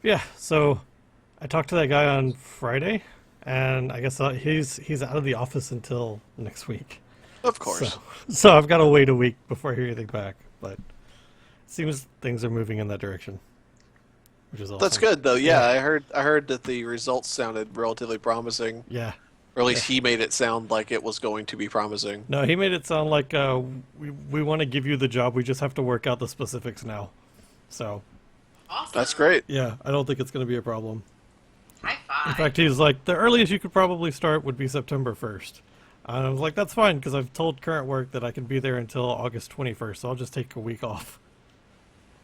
Yeah, so I talked to that guy on Friday, and I guess he's out of the office until next week. Of So course. so I've got to wait a week before I hear anything back. But it seems things are moving in that direction, which is That's awesome. good though. Yeah, Yeah, I heard that the results sounded relatively promising, yeah, or at yeah. least he made it sound like it was going to be promising. No, he made it sound like we want to give you the job. We just have to work out the specifics now. So That's Awesome. great. yeah, I don't think it's going to be a problem. High In five. fact, he's like, the earliest you could probably start would be September 1st. And I was like, that's fine, because I've told current work that I can be there until August 21st, so I'll just take a week off.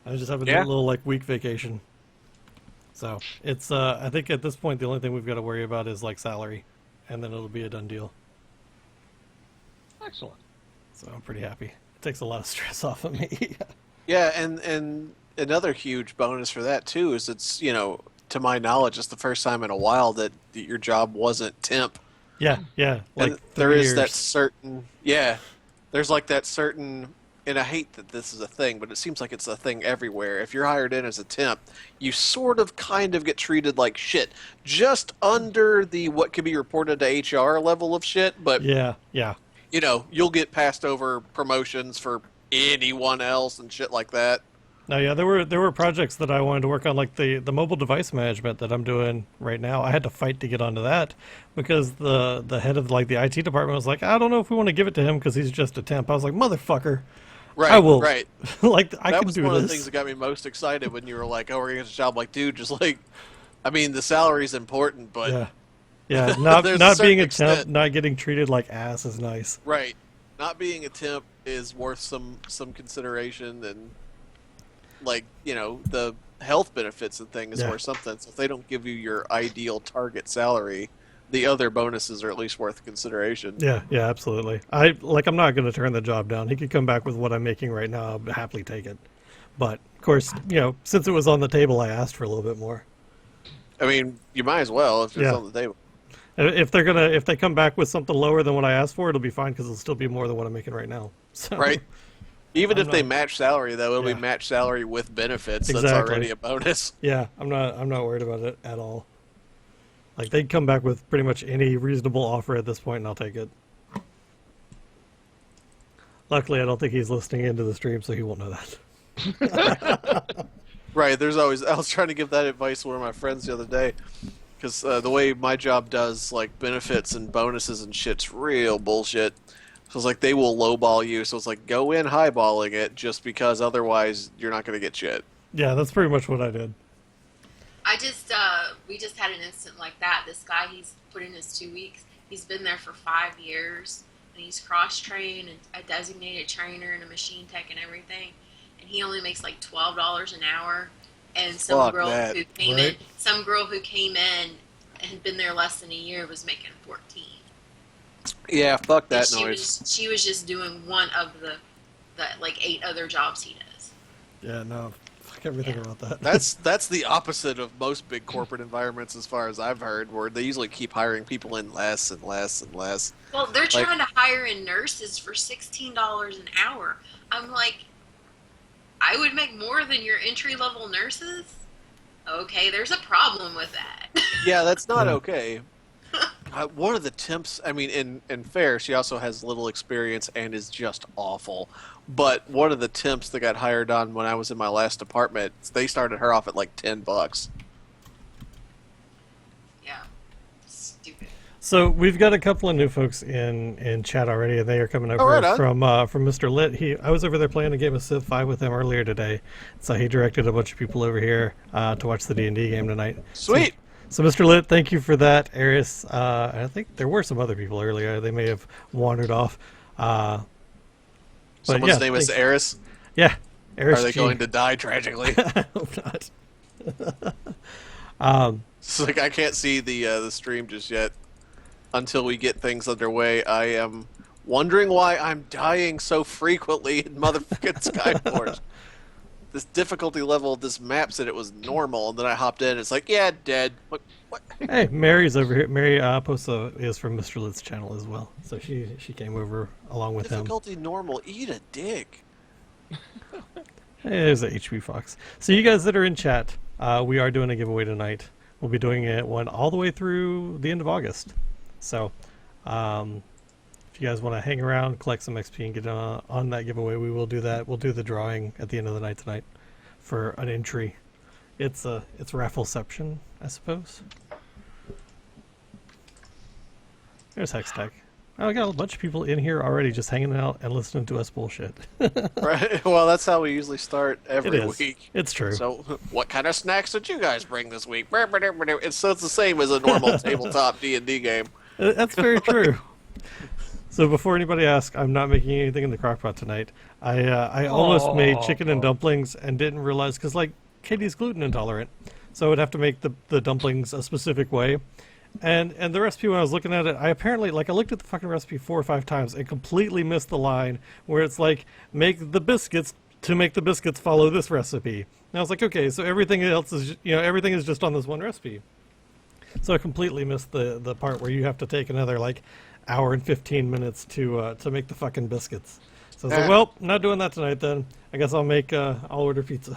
I just have a Yeah. little, like, week vacation. So, it's, I think at this point, the only thing we've got to worry about is, like, salary. And then it'll be a done deal. Excellent. So, I'm pretty happy. It takes a lot of stress off of me. Yeah, and another huge bonus for that too is it's, to my knowledge, it's the first time in a while that your job wasn't temp. Yeah, yeah, like And there 3 is that years. certain, yeah, there's like that certain, and I hate that this is a thing, but it seems like it's a thing everywhere. If you're hired in as a temp, you sort of kind of get treated like shit, just under the what could be reported to HR level of shit, but Yeah, yeah. you'll get passed over promotions for anyone else and shit like that. No, yeah, there were projects that I wanted to work on, like the mobile device management that I'm doing right now. I had to fight to get onto that because the head of like the IT department was like, I don't know if we want to give it to him because he's just a temp. I was like, motherfucker, I Right, will, right. like I That can was do one of the things this. that got me most excited when you were like, "Oh, we're gonna get a job." Like, dude, just like, I mean, the salary's important, but Yeah, yeah. Not there's a not being certain a temp, extent, not getting treated like ass is nice. right? Not being a temp is worth some consideration, and like the health benefits and thing is Yeah, worth something. So if they don't give you your ideal target salary, the other bonuses are at least worth consideration. yeah, yeah. Absolutely. I'm not going to turn the job down. He could come back with what I'm making right now. I'll happily take it. But of course, since it was on the table, I asked for a little bit more. I mean, you might as well if it's Yeah. on the table, If they come back with something lower than what I asked for, it'll be fine because it'll still be more than what I'm making right now. So right? Even I'm if they not. match salary, though, it'll be Yeah, match salary with benefits. That's exactly. already a bonus. Yeah, I'm not worried about it at all. Like they'd come back with pretty much any reasonable offer at this point, and I'll take it. Luckily, I don't think he's listening into the stream, so he won't know that. Right, there's always. I was trying to give that advice to one of my friends the other day, because the way my job does, like, benefits and bonuses and shit's real bullshit. So it's like they will lowball you. So it's like go in highballing it just because otherwise you're not going to get shit. Yeah, that's pretty much what I did. We just had an incident like that. This guy, he's put in his 2 weeks. He's been there for 5 years, and he's cross-trained and a designated trainer and a machine tech and everything. And he only makes like $12 an hour. And Fuck that. Right? some girl who came in and had been there less than a year was making 14. Yeah, fuck And that noise. she was just doing one of the like 8 other jobs he does. Yeah, no, fuck everything Yeah. about that. That's the opposite of most big corporate environments, as far as I've heard, where they usually keep hiring people in less and less and less. Well, they're Like, trying to hire in nurses for $16 an hour. I'm like, I would make more than your entry level nurses. Okay, there's a problem with that. yeah, that's not Yeah. okay. One of the temps, I mean, in fair, she also has little experience and is just awful. But one of the temps that got hired on when I was in my last department, they started her off at like $10. Yeah, stupid. So we've got a couple of new folks in chat already, and they are coming over right on. from Mr. Lit. I was over there playing a game of Civ 5 with him earlier today, so he directed a bunch of people over here to watch the D&D game tonight. Sweet. So Mr. Lit, thank you for that, Eris. I think there were some other people earlier. They may have wandered off. But Someone's yeah, name is thanks. Eris. Yeah, Eris Are they G. going to die tragically? I hope not. Um, It's like I can't see the stream just yet until we get things underway. I am wondering why I'm dying so frequently in motherfucking Skyforge. This difficulty level of this map said it was normal, and then I hopped in. It's like, yeah, dead. What? Hey, Mary's over here. Mary Posa is from Mr. Lit's channel as well, so she came over along with him. Difficulty normal. Eat a dick. Hey, there's a HP Fox. So you guys that are in chat, we are doing a giveaway tonight. We'll be doing it all the way through the end of August. So, if you guys want to hang around, collect some XP, and get on that giveaway, we will do that. We'll do the drawing at the end of the night tonight for an entry. It's Raffleception, I suppose. There's Hextech. Oh, I got a bunch of people in here already just hanging out and listening to us bullshit. Right. Well, that's how we usually start every week. It's true. So, what kind of snacks did you guys bring this week? It's the same as a normal tabletop D&D game. That's very true. So before anybody asks, I'm not making anything in the crockpot tonight. I almost made chicken and dumplings and didn't realize, because like Katie's gluten intolerant, so I would have to make the dumplings a specific way. And the recipe, when I was looking at it, I apparently, like, I looked at the fucking recipe 4 or 5 times and completely missed the line where it's like, make the biscuits follow this recipe. And I was like, okay, so everything else is, everything is just on this one recipe. So I completely missed the part where you have to take another, like, hour and 15 minutes to make the fucking biscuits. So I was like, well, not doing that tonight then. I guess I'll order pizza.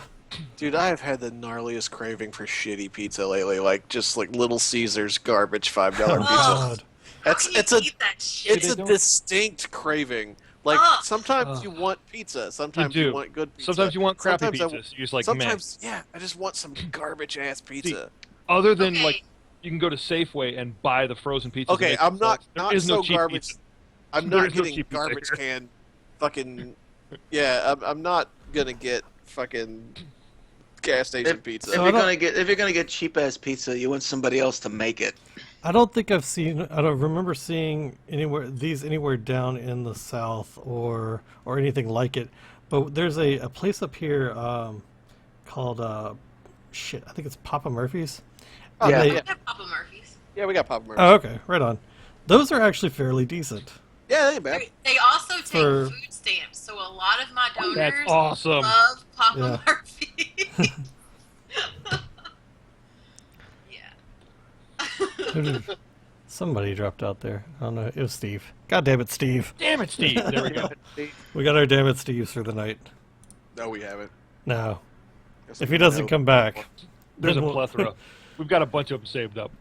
Dude, I have had the gnarliest craving for shitty pizza lately, like just like Little Caesars garbage $5 pizza. God. It's a distinct craving. Like sometimes you want pizza, sometimes you want good pizza. Sometimes you want crappy pizzas. You're just like, sometimes, yeah, I just want some garbage ass pizza. See, other than like, you can go to Safeway and buy the frozen pizza. Okay, I'm not so garbage. Pizza. I'm not getting garbage can fucking. Yeah, I'm not gonna get fucking gas station pizza. If you're gonna get cheap ass pizza, you want somebody else to make it. I don't remember seeing anywhere down in the South or anything like it. But there's a place up here called I think it's Papa Murphy's. Oh, yeah. We got Papa Murphy's. Yeah, we got Papa Murphy's. Oh, okay, right on. Those are actually fairly decent. Yeah, they ain't bad. They also take food stamps, so a lot of my donors That's awesome. love Papa Murphy. Yeah. Somebody dropped out there. I don't know. It was Steve. God damn it, Steve. Damn it, Steve. There we go. We got our damn it Steves for the night. No, we haven't. No. If he doesn't come back. There's a plethora. We've got a bunch of them saved up.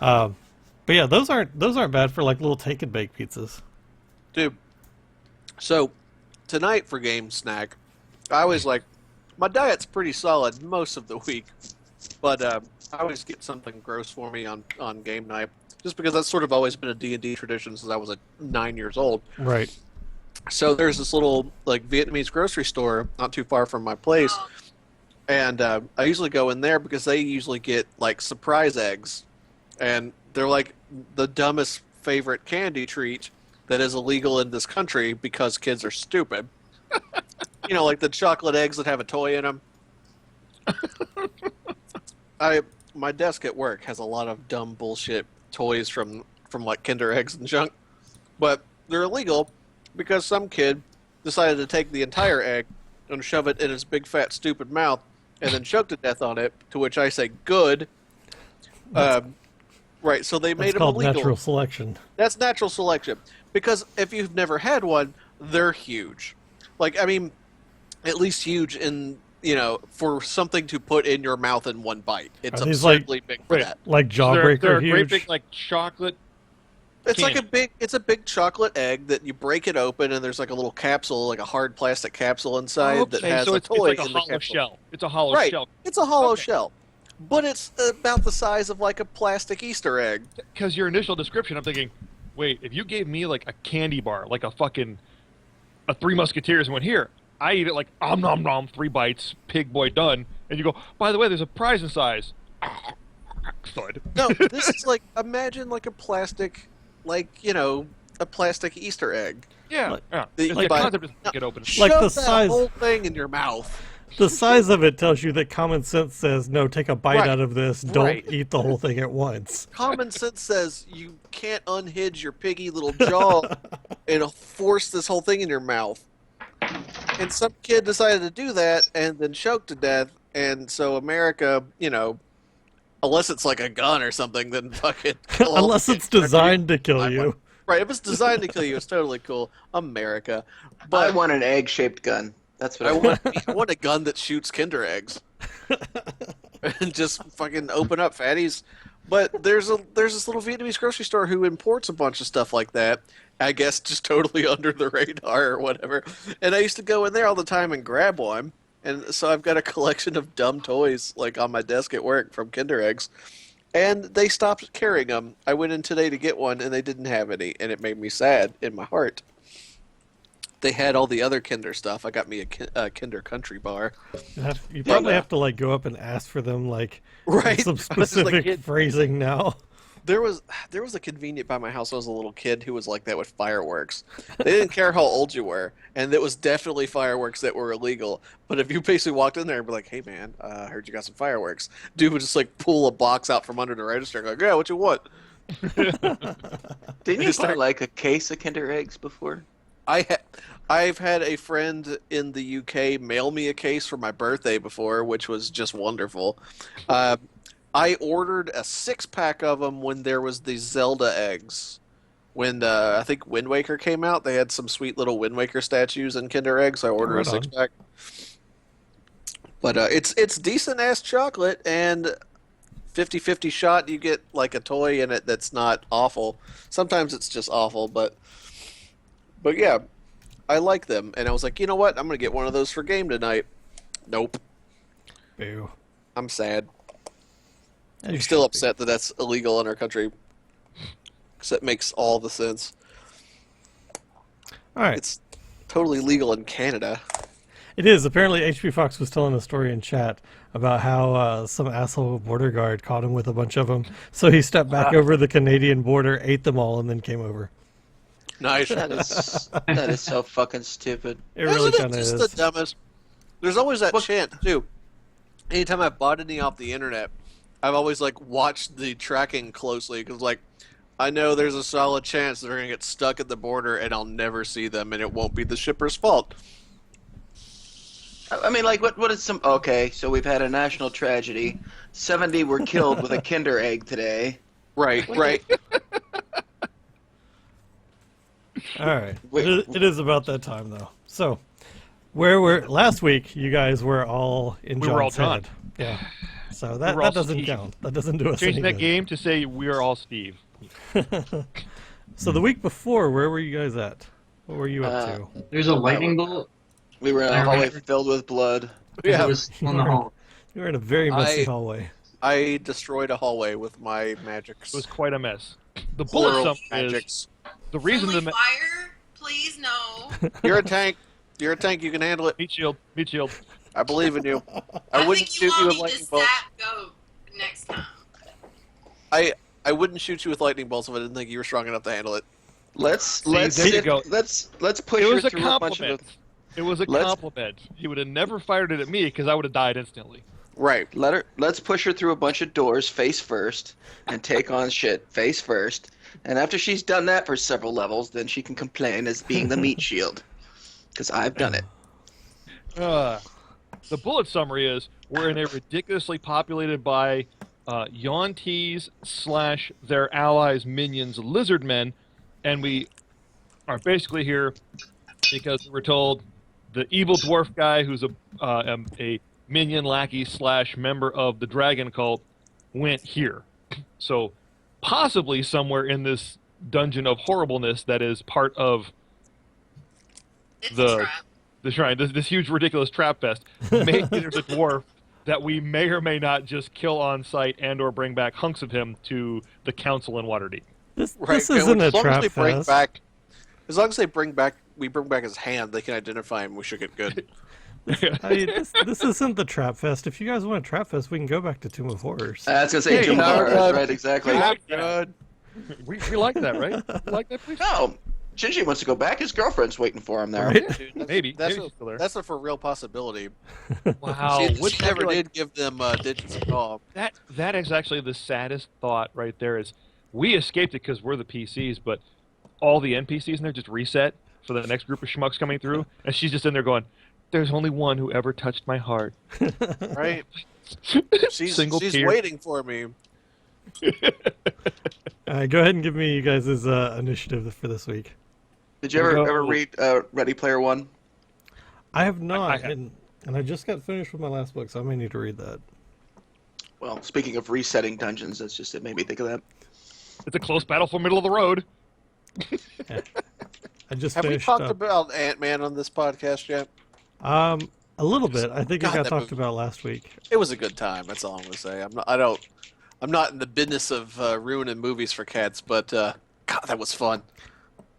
But yeah, those aren't bad for like little take and bake pizzas. Dude, so tonight for game snack, I was like, my diet's pretty solid most of the week, but I always get something gross for me on game night, just because that's sort of always been a D&D tradition since I was 9 years old. Right. So there's this little like Vietnamese grocery store not too far from my place, and I usually go in there because they usually get like surprise eggs, and they're like the dumbest favorite candy treat that is illegal in this country because kids are stupid. You know, like the chocolate eggs that have a toy in them. My desk at work has a lot of dumb bullshit toys from like Kinder Eggs and junk, but they're illegal because some kid decided to take the entire egg and shove it in his big fat stupid mouth and then choke to death on it, to which I say good. Right, so they made them illegal. That's called natural selection. That's natural selection. Because if you've never had one, they're huge. Like, I mean, at least huge in, for something to put in your mouth in one bite. It's absurdly big for that. Like Jawbreaker they're huge? great big, like, chocolate It's candy. like a big chocolate egg that you break it open and there's like a little capsule, like a hard plastic capsule inside that has so a it's toy like a in the hollow capsule. shell. It's a hollow Right, shell. it's a hollow shell. But it's about the size of like a plastic Easter egg. Because your initial description, I'm thinking, wait, if you gave me like a candy bar, like a Three Musketeers, and went here, I eat it like nom nom, 3 bites, pig boy done, and you go, by the way, there's a prize in size. Thud. No, this is like, imagine like a plastic, a plastic Easter egg. Yeah, yeah. The concept is get open. Like Shove the that size- whole thing in your mouth. The size of it tells you that common sense says, no, take a bite Right. out of this. Don't Right. eat the whole thing at once. Common sense says you can't unhinge your piggy little jaw and force this whole thing in your mouth. And some kid decided to do that and then choked to death. And so America, unless it's like a gun or something, then fucking kill all Unless the it's kids. designed to kill you. Right, if it's designed to kill you, it's totally cool. America. I But want an egg-shaped gun. That's what I I want. want a gun that shoots Kinder eggs. and just fucking open up fatties. But there's this little Vietnamese grocery store who imports a bunch of stuff like that. I guess just totally under the radar or whatever. And I used to go in there all the time and grab one. And so I've got a collection of dumb toys like on my desk at work from Kinder Eggs. And they stopped carrying them. I went in today to get one and they didn't have any, and it made me sad in my heart. They had all the other Kinder stuff. I got me a Kinder Country bar. You probably have to like go up and ask for them, like Right. some I was just like, specific phrasing now. There was a convenient by my house when I was a little kid who was like that with fireworks. They didn't care how old you were, and it was definitely fireworks that were illegal. But if you basically walked in there and be like, "Hey man, I heard you got some fireworks," dude would just like pull a box out from under the register, and go, like, "Yeah, what you want?" Didn't you buy like a case of Kinder Eggs before? I've had a friend in the UK mail me a case for my birthday before, which was just wonderful. I ordered a 6-pack of them when there was the Zelda eggs. When I think Wind Waker came out, they had some sweet little Wind Waker statues in Kinder Eggs. So I ordered Right a on. 6-pack. But it's decent ass chocolate, and 50-50 shot. You get like a toy in it that's not awful. Sometimes it's just awful, but yeah, I like them. And I was like, you know what? I'm gonna get one of those for game tonight. Nope. Boo. I'm sad. You I'm still should be. upset that that's illegal in our country. Because that makes all the sense. All right. It's totally legal in Canada. It is. Apparently, HP Fox was telling a story in chat about how some asshole border guard caught him with a bunch of them. So he stepped back over the Canadian border, ate them all, and then came over. Nice. That is so fucking stupid. It really Isn't it kind of just is. the dumbest? There's always that chance, too. Anytime I've bought any off the internet, I've always, like, watched the tracking closely. Because, like, I know there's a solid chance they're going to get stuck at the border and I'll never see them and it won't be the shipper's fault. I mean, like, what is some... Okay, so we've had a national tragedy. 70 were killed with a Kinder Egg today. Right, right. All right. Wait. It is about that time, though. So, where were last week? You guys were all in We were all John's head. Yeah. So that, were all that doesn't Steve. count. That doesn't do us Change any that good. game to say we are all Steve. So the week before, where were you guys at? What were you up to? There's a lightning bolt. We were in I a hallway remember. filled with blood. It was on the hall. You were in a very messy I- hallway. I destroyed a hallway with my magics. It was quite a mess. The bullet Plural summary is magics. the reason Friendly the fire, please no. You're a tank. You're a tank. You can handle it. meat shield. I believe in you. I I wouldn't think you shoot you want with me to lightning bolts. sap goat next time. I wouldn't shoot you with lightning bolts if I didn't think you were strong enough to handle it. Let's there you go. let's push It her was a through a bunch compliment. of. It was a Let's- compliment. He would have never fired it at me because I would have died instantly. Right. Let's push her through a bunch of doors face first and take on shit face first. And after she's done that for several levels, then she can complain as being the meat shield. Because I've done it. The bullet summary is we're in a ridiculously populated by Yontees / their allies, minions, lizard men, and we are basically here because we're told the evil dwarf guy who's a minion lackey / member of the dragon cult went here. So possibly somewhere in this dungeon of horribleness that is part of It's The- a trap. the shrine, this huge ridiculous trap fest. Maybe there's a dwarf that we may or may not just kill on sight and or bring back hunks of him to the council in Waterdeep. This Right. isn't a as long trap as they bring fest. back, as long as they bring back his hand, they can identify him. We should get good. I mean, this isn't the trap fest. If you guys want a trap fest, we can go back to Tomb of Horrors. I was gonna say Hey, Tomb of no, Horrors, no. right? Exactly. Yeah. good. we like that, right? We like that, please? No, Shinji wants to go back. His girlfriend's waiting for him there. Right? Dude, that's, Maybe. that's Maybe a, it's still there. that's a for real possibility. Wow. she Wouldn't that never be like- did give them digits at all. That is actually the saddest thought right there is we escaped it because we're the PCs, but all the NPCs in there just reset for the next group of schmucks coming through, and she's just in there going, there's only one who ever touched my heart. Right? She's Single tear. waiting for me. Go ahead and give me you guys' initiative for this week. Did you We'll ever go- read Ready Player One? I have not, have. and And I just got finished with my last book, so I may need to read that. Well, speaking of resetting dungeons, it made me think of that. It's a close battle for middle of the road. I just Have we finished talked up. about Ant-Man on this podcast yet? A little bit. I think it God, got that talked movie- about last week. It was a good time. That's all I'm gonna say. I'm not in the business of ruining movies for cats, but God, that was fun.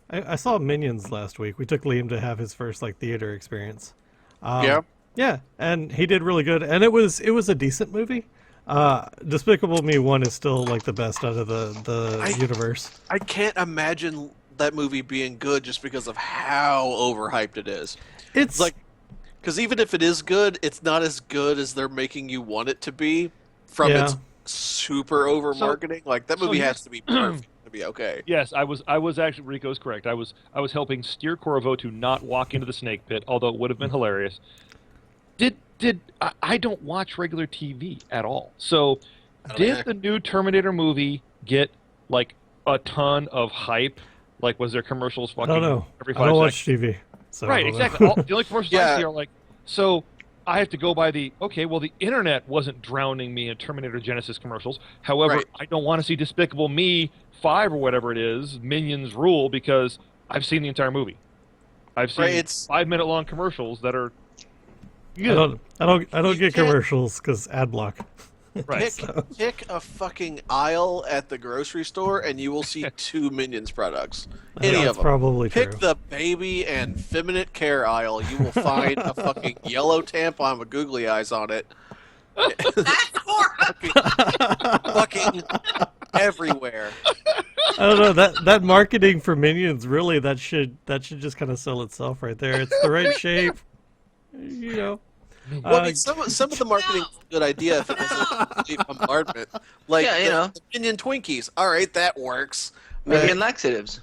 I saw Minions last week. We took Liam to have his first like theater experience. Yeah. Yeah, and he did really good, and it was a decent movie. Despicable Me 1 is still like the best out of the universe. I can't imagine that movie being good just because of how overhyped it is. It's Like, because even if it is good, it's not as good as they're making you want it to be from Yeah. its super over marketing. Like that movie has to be perfect to be okay. Yes, I was actually Rico's correct. I was helping steer Corvo to not walk into the snake pit, although it would have been hilarious. I don't watch regular TV at all. So, don't did either. the new Terminator movie get like a ton of hype? Like, was there commercials I fucking don't know. every I 5 don't seconds? watch TV. So I Right, don't know. exactly. The only commercials I Yeah. see are like, so I have to go by the, okay, well, the internet wasn't drowning me in Terminator Genesis commercials. However, Right. I don't want to see Despicable Me 5 or whatever it is, Minions Rule, because I've seen the entire movie. I've seen Right, it's- 5-minute long commercials that are, I don't You get can't- commercials because ad block. right. Pick a fucking aisle at the grocery store, and you will see 2 Minions products. Any That's of them. probably Pick true. the baby and feminine care aisle. You will find a fucking yellow tampon with googly eyes on it. That's horrible. Fucking everywhere. I don't know that marketing for Minions really that should just kind of sell itself right there. It's the right shape, you know. Well, I mean, some of the marketing was a good idea if it wasn't a complete bombardment. Like Yeah, you know. the Minion Twinkies. All right, that works. Minion laxatives.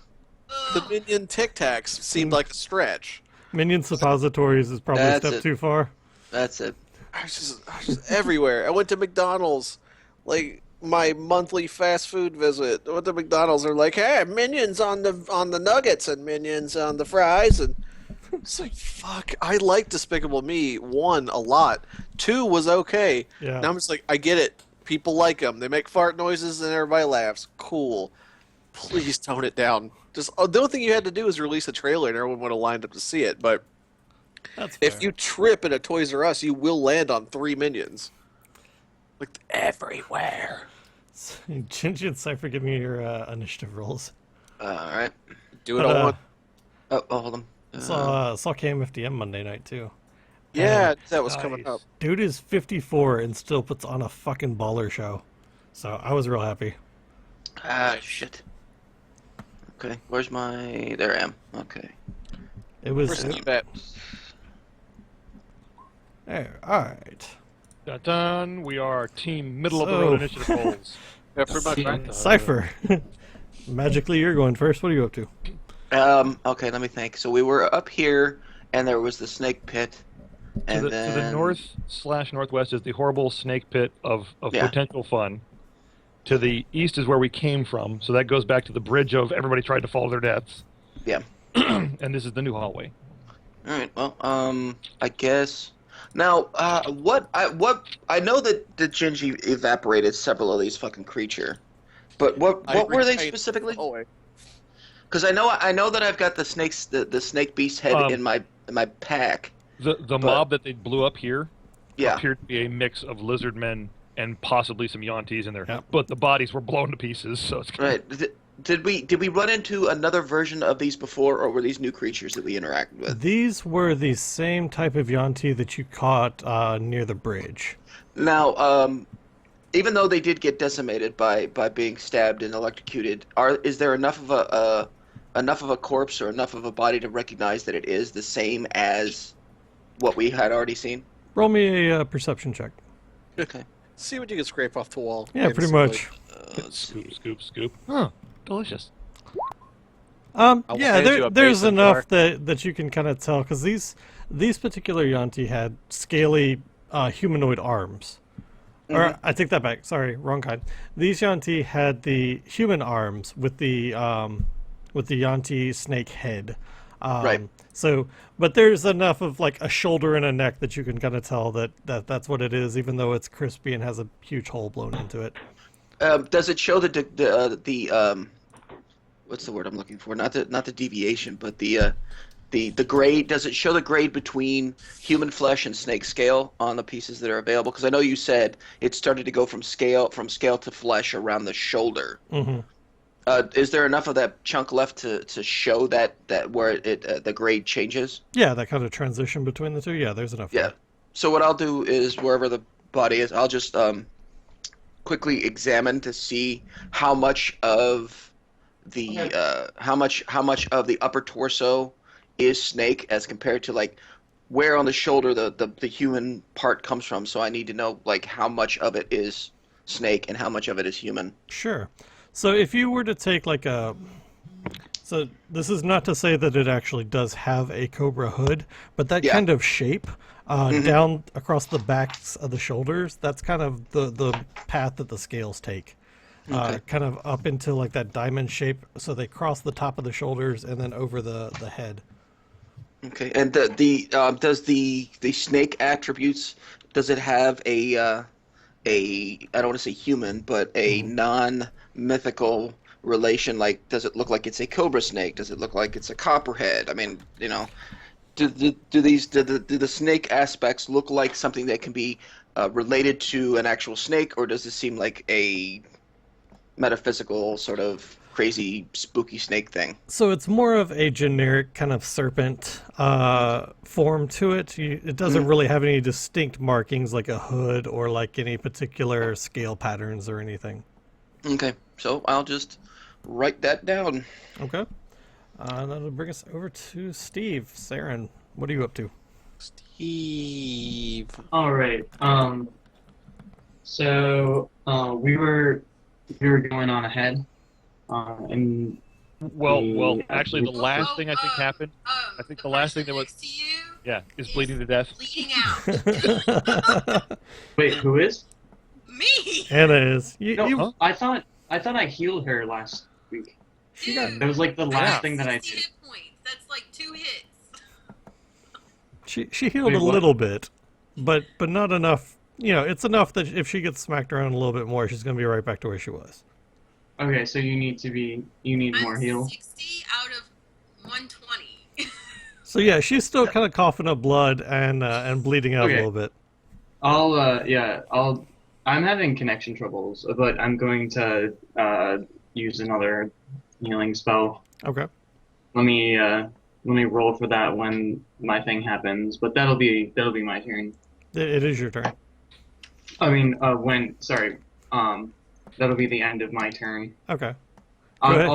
The Minion Tic Tacs seemed like a stretch. Minion suppositories is probably That's a step it. too far. That's it. I was just everywhere. I went to McDonald's, like my monthly fast food visit. I went to McDonald's. They're like, "Hey, Minions on the nuggets and Minions on the fries," and it's like, "Fuck!" I like Despicable Me 1 a lot. 2 was okay. Yeah. Now I'm just like, I get it. People like them. They make fart noises and everybody laughs. Cool. Please tone it down. Just the only thing you had to do is release a trailer and everyone would have lined up to see it. But That's if fair. you trip in a Toys R Us, you will land on 3 Minions. Like everywhere. Gingy and Cypher, give me your initiative rolls. All right. Do it But, all one. Oh, hold on. Saw KMFDM Monday night too. Yeah, that was coming Nice. up. Dude is 54 and still puts on a fucking baller show. So I was real happy. Ah, shit. Okay, where's my... There I am. Okay. It was. Where's Steve at? There, all right. Dun, dun, we are team middle of the So- road initiative goals. Yeah, pretty much. Right? Cypher. Magically, you're going first. What are you up to? Okay, let me think. So we were up here, and there was the snake pit, To and the, then... to the north/northwest is the horrible snake pit of Yeah. potential fun. To the east is where we came from, so that goes back to the bridge of everybody tried to fall to their deaths. Yeah. And this is the new hallway. All right. Well, I guess. Now, what I know that the Gingy evaporated several of these fucking creature, but what were they retained specifically? the hallway. Because I know that I've got the snakes, the snake beast head in my pack. The mob that they blew up here Yeah. appeared to be a mix of lizard men and possibly some Yonties in there. Yeah. But the bodies were blown to pieces, so it's Right. Did we run into another version of these before, or were these new creatures that we interacted with? These were the same type of Yanti that you caught near the bridge. Now, even though they did get decimated by being stabbed and electrocuted, is there enough of a corpse or enough of a body to recognize that it is the same as what we had already seen? Roll me a perception check. Okay. See what you can scrape off the wall. Yeah, pretty much. Let's see. scoop, scoop. Huh. Delicious. will Yeah, hand you a there's basin enough that you can kind of tell because these particular Yanti had scaly humanoid arms. Or I take that back. Sorry, wrong kind. These Yanti had the human arms with the Yanti snake head. Right. So, but there's enough of like a shoulder and a neck that you can kind of tell that's what it is, even though it's crispy and has a huge hole blown into it. Does it show the what's the word I'm looking for? Not the deviation, but the grade. Does it show the grade between human flesh and snake scale on the pieces that are available? Because I know you said it started to go from scale to flesh around the shoulder. Hmm. Is there enough of that chunk left to show that where the grade changes? Yeah, that kind of transition between the two. Yeah, there's enough Yeah. there. So what I'll do is wherever the body is, I'll just quickly examine to see how much of the Okay. how much of the upper torso is snake as compared to like where on the shoulder the human part comes from. So I need to know like how much of it is snake and how much of it is human. Sure. So if you were to take like a, so this is not to say that it actually does have a cobra hood, but that Yeah. kind of shape down across the backs of the shoulders, that's kind of the path that the scales take. Okay. Kind of up into like that diamond shape, so they cross the top of the shoulders and then over the head. Okay. And does the snake attributes, does it have a I don't want to say human, but a non-mythical relation? Like, does it look like it's a cobra snake? Does it look like it's a copperhead? I mean, do the snake aspects look like something that can be related to an actual snake, or does this seem like a metaphysical sort of crazy spooky snake thing? So it's more of a generic kind of serpent form to it. It doesn't really have any distinct markings like a hood or like any particular scale patterns or anything. Okay, so I'll just write that down. Okay. That'll bring us over to Steve. Saren, what are you up to? Steve. All right. So we were going on ahead, and Well, the- actually, the last thing I think happened, I think the last thing that was, next to you is bleeding to death. bleeding out. wait, who is? Me. Anna is. No, You I thought I healed her last week. she got That was like the last Yeah. thing that I 60 did. hit points. That's like 2 hits. she healed Wait, a what? little bit, but not enough. You know, it's enough that if she gets smacked around a little bit more, she's gonna be right back to where she was. Okay, so you need more I'm heal. 60 out of 120. So yeah, she's still kind of coughing up blood and bleeding out a Okay. little bit. I'm having connection troubles, but I'm going to use another healing spell. Okay. Let me roll for that when my thing happens, but that'll be my turn. It is your turn. I mean, that'll be the end of my turn. Okay. Go ahead.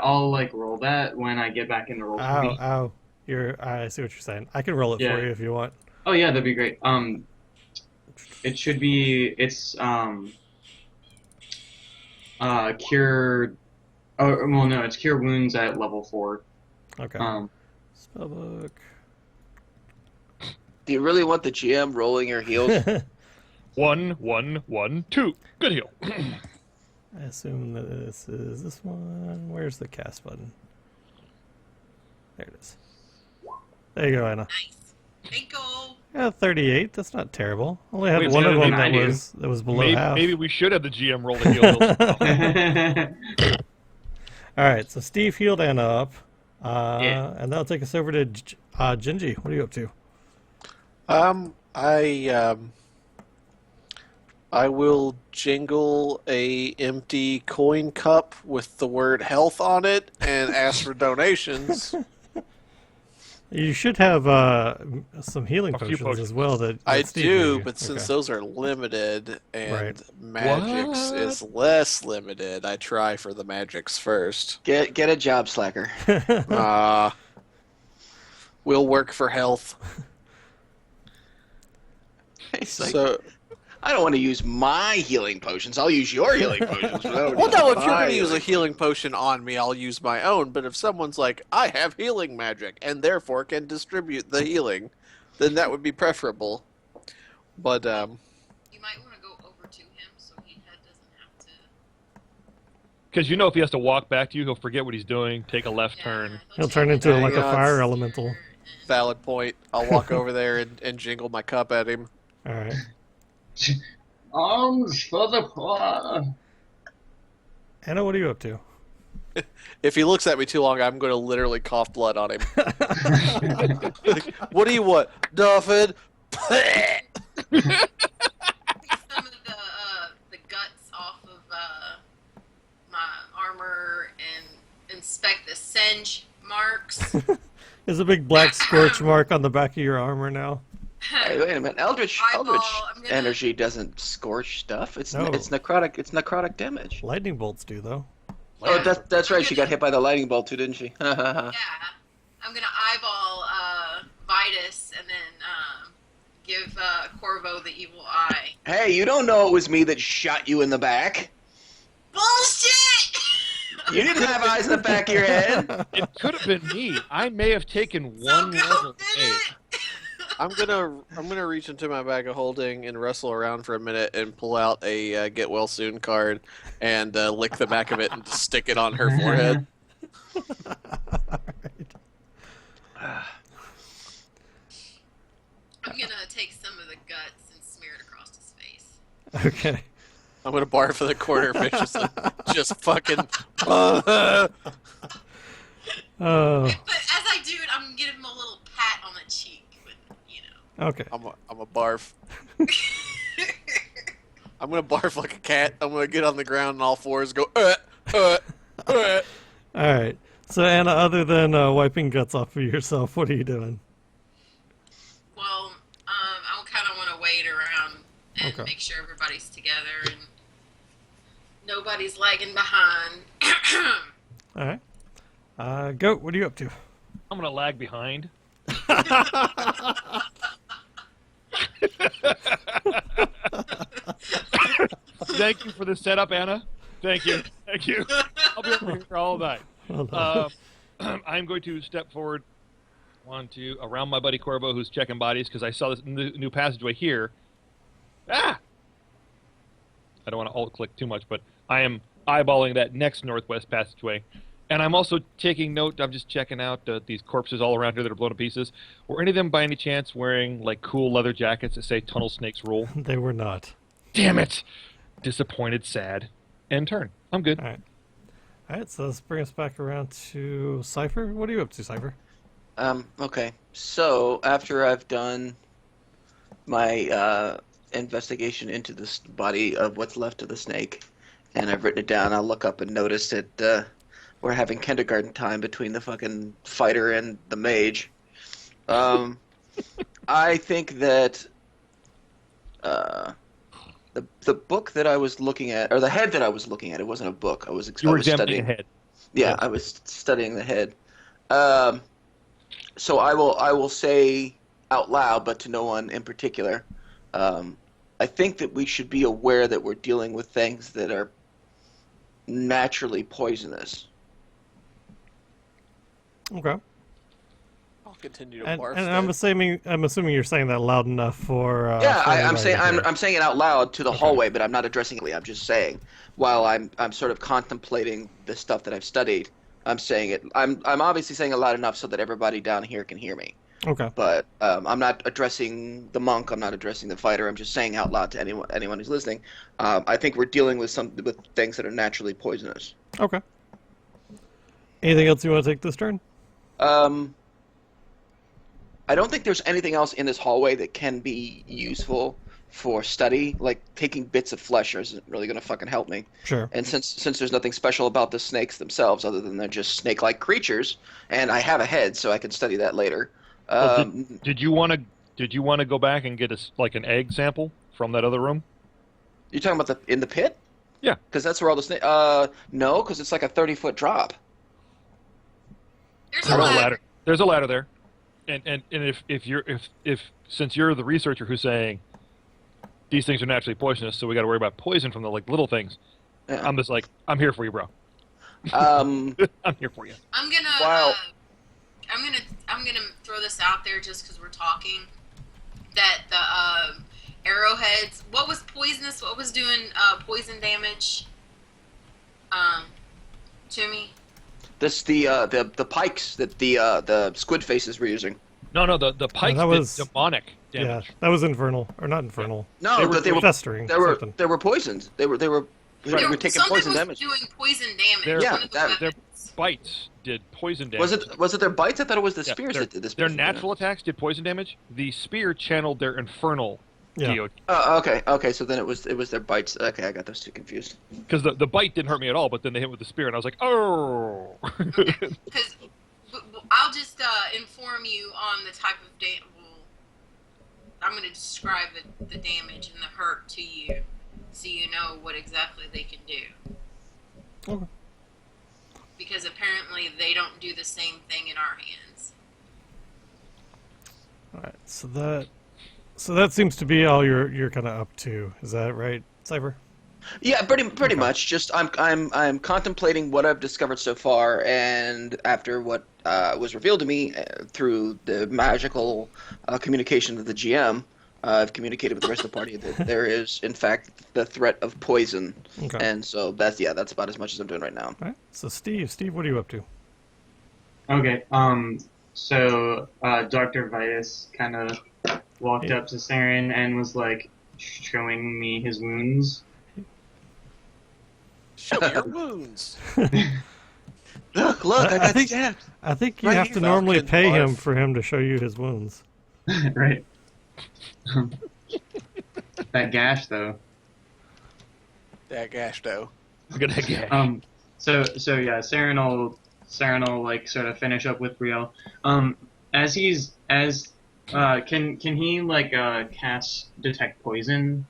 I'll like roll that when I get back in the roll. Ow, ow. I see what you're saying. I can roll it Yeah. for you if you want. Oh yeah, that'd be great. It's cure. Oh well, no, it's cure wounds at level 4. Okay. Spellbook. Do you really want the GM rolling your heels? 1, 1, 1, 2. Good heal. I assume that this is this one. Where's the cast button? There it is. There you go, Anna. Nice. Thank you. Yeah, 38. That's not terrible. Only had Wait, one so of them I that do. was below half. Maybe we should have the GM roll the heal. All right, so Steve healed Anna up, Yeah. and that'll take us over to Gingy. What are you up to? I will jingle a empty coin cup with the word health on it and ask for donations. You should have some healing A few potions as potions. well. That I Steve gave do, you. but since Okay. those are limited and Right. magics What? is less limited, I try for the magics first. Get a job, slacker. We'll work for health. It's like, So, I don't want to use my healing potions. I'll use your healing potions. well, no, if you're going to use a healing potion on me, I'll use my own. But if someone's like, I have healing magic and therefore can distribute the healing, then that would be preferable. But You might want to go over to him so he doesn't have to. Because if he has to walk back to you, he'll forget what he's doing, take a left Yeah, turn. He'll turn into Hang like a on. fire elemental. Valid point. I'll walk over there and jingle my cup at him. All right. Arms for the poor. Anna, what are you up to? If he looks at me too long, I'm going to literally cough blood on him. What do you want, Duffin? Get some of the guts off of my armor and inspect the singe marks. There's a big black scorch mark on the back of your armor now. Hey, wait a minute. Eldritch Eyeball, I'm gonna- energy doesn't scorch stuff. It's No. it's necrotic. It's necrotic damage. Lightning bolts do though. Oh, that's right. She got hit by the lightning bolt too, didn't she? Yeah, I'm gonna eyeball Vitus and then give Corvo the evil eye. Hey, you don't know it was me that shot you in the back. Bullshit! You didn't have eyes in the back of your head. It could have been me. I may have taken one So level did A. it! I'm gonna reach into my bag of holding and wrestle around for a minute and pull out a get well soon card and lick the back of it and just stick it on her forehead. I'm gonna take some of the guts and smear it across his face. Okay. I'm gonna barf in the corner viciously, just fucking. Oh. But as I do it, I'm gonna give him a little pat on the cheek with, Okay. I'm a barf. I'm gonna barf like a cat. I'm gonna get on the ground on all fours, go. All right. So Anna, other than wiping guts off of yourself, what are you doing? Well, I kind of want to wait around and Okay. make sure everybody's together and nobody's lagging behind. All right. Goat, what are you up to? I'm gonna lag behind. Thank you for the setup, Anna. Thank you. Thank you. I'll be over here all night. Hold on. I'm going to step forward, around my buddy Corvo, who's checking bodies, because I saw this new passageway here. Ah! I don't want to alt-click too much, but I am eyeballing that next northwest passageway. And I'm also taking note, I'm just checking out these corpses all around here that are blown to pieces. Were any of them by any chance wearing, like, cool leather jackets that say Tunnel Snakes Rule? They were not. Damn it! Disappointed, sad. End turn. I'm good. All right. All right. So let's bring us back around to Cypher. What are you up to, Cypher? Okay. So after I've done my investigation into this body of what's left of the snake, and I've written it down, I'll look up and notice that we're having kindergarten time between the fucking fighter and the mage. I think that the book that I was looking at, or the head that I was looking at, it wasn't a book. I was You were studying. examining ahead. Yeah, Yeah. I was studying the head. So I will say out loud, but to no one in particular. I think that we should be aware that we're dealing with things that are naturally poisonous. Okay. I'll continue to And, barf. and then. I'm assuming you're saying that loud enough for. Yeah, for I'm everybody saying to hear. I'm saying it out loud to the Okay. hallway, but I'm not addressing it. I'm just saying while I'm sort of contemplating the stuff that I've studied. I'm saying it. I'm obviously saying it loud enough so that everybody down here can hear me. Okay. But I'm not addressing the monk. I'm not addressing the fighter. I'm just saying out loud to anyone who's listening. I think we're dealing with things that are naturally poisonous. Okay. Anything else you want to take this turn? I don't think there's anything else in this hallway that can be useful for study. Like taking bits of flesh isn't really going to fucking help me. Sure. And since there's nothing special about the snakes themselves other than they're just snake-like creatures, and I have a head, so I can study that later. Well, did you want to go back and get an egg sample from that other room? You're talking about in the pit? Yeah. Because that's where all the snakes. No, because it's like a 30-foot drop. There's There's a a ladder. ladder. There's a ladder there. And if since you're the researcher who's saying these things are naturally poisonous, so we got to worry about poison from the little things. Yeah. I'm just like, I'm here for you, bro. Um, I'm here for you. I'm gonna. Wow. I'm gonna throw this out there just because we're talking. That the arrowheads. What was poisonous? What was doing poison damage? to me. The pikes that the squid faces were using. No, the pikes that was- did demonic Yeah, damage. that was infernal, or not infernal. No, They were Festering. they were something. they were poisoned. They were taking Something poison was damage. doing poison damage. Their- Yeah, One of the that- Their weapons. bites did poison damage. Was it their bites? I thought it was the Yeah, spears their, that did this. their natural attacks did poison damage. The spear channeled their infernal Yeah. DOT. Okay. So then it was their bites. Okay, I got those two confused. Because the bite didn't hurt me at all, but then they hit with the spear, and I was like, oh. Because I'll just inform you on the type of damage. Well, I'm going to describe the damage and the hurt to you, so you know what exactly they can do. Okay. Because apparently they don't do the same thing in our hands. All right, so that seems to be all you're kind of up to. Is that right, Cypher? Yeah, pretty much. Just I'm contemplating what I've discovered so far, and after what was revealed to me through the magical communication of the GM, I've communicated with the rest of the party that there is, in fact, the threat of poison, Okay. and so that's about as much as I'm doing right now. All right. So Steve, what are you up to? Okay. So Dr. Vitus kind of walked up to Saren and was like showing me his wounds. Show your wounds. Look, I got stabbed. I think you Right have here, to normally Falcon, pay him barf. for him to show you his wounds. Right. That gash though. That gash though. I'm gonna get So yeah, Saren will like sort of finish up with Brielle. Can he like cast detect poison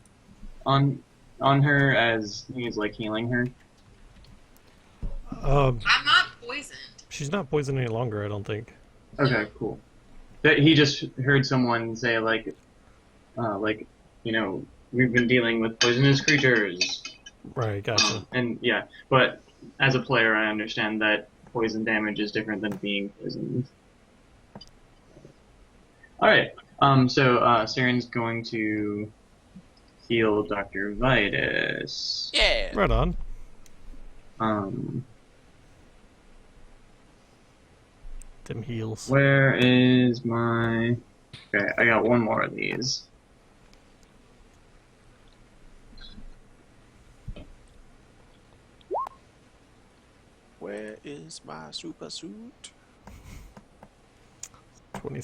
on her as he's like healing her? I'm not poisoned. She's not poisoned any longer, I don't think. Okay, cool. That he just heard someone say like we've been dealing with poisonous creatures. Right, gotcha. And yeah, but as a player, I understand that poison damage is different than being poisoned. All right. So Saren's going to heal Dr. Vitus. Yeah. Right on. Them heals. Where is my? Okay, I got one more of these. Where is my super suit? 20.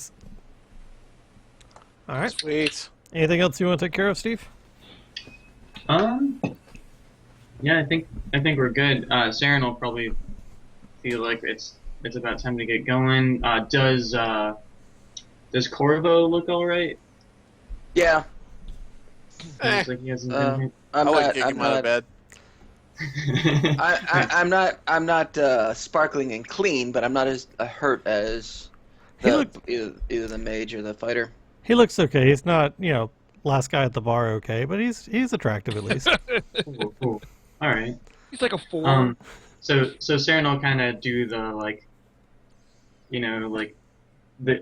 All right. Sweet. Anything else you want to take care of, Steve? Yeah, I think we're good. Saren will probably feel like it's about time to get going. Does Corvo look all right? Yeah, Looks like he hasn't been hit. I like getting him out of bed. I'm not sparkling and clean, but I'm not as hurt as He the, looked- either the mage or the fighter. He looks okay. He's not, last guy at the bar okay, but he's attractive at least. Cool. All right. He's like a 4. So Saren will kind of do the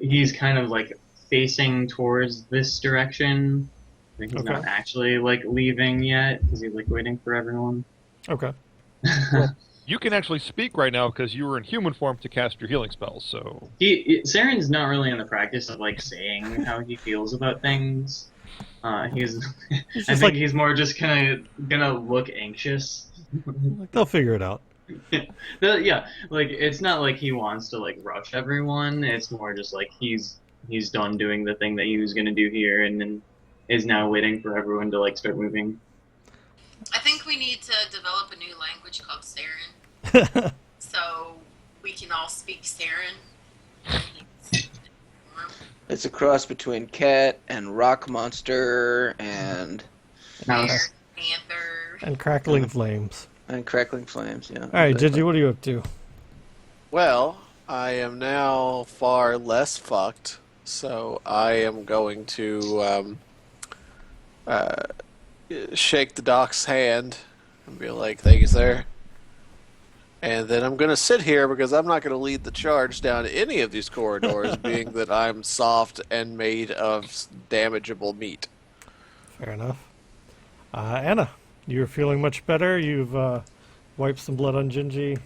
he's kind of like facing towards this direction. But he's not Okay. actually like leaving yet. Is he like waiting for everyone? Okay. You can actually speak right now because you were in human form to cast your healing spells. So Saren's not really in the practice of like saying how he feels about things. He's He's I just think he's more just kind of gonna look anxious. like they'll figure it out. Yeah, like it's not like he wants to like rush everyone. It's more just like he's done doing the thing that he was gonna do here, and then is now waiting for everyone to like start moving. I think we need to develop a new language called Saren, so we can all speak Saren. It's a cross between cat and rock monster and Mouse. Panther. And crackling flames. crackling flames. Yeah. All right, Gigi, what are you up to? Well, I am now far less fucked, so I am going to shake the doc's hand and be like, "Thank you, sir." And then I'm going to sit here because I'm not going to lead the charge down any of these corridors, being that I'm soft and made of damageable meat. Fair enough. Anna, you're feeling much better. You've wiped some blood on Gingy.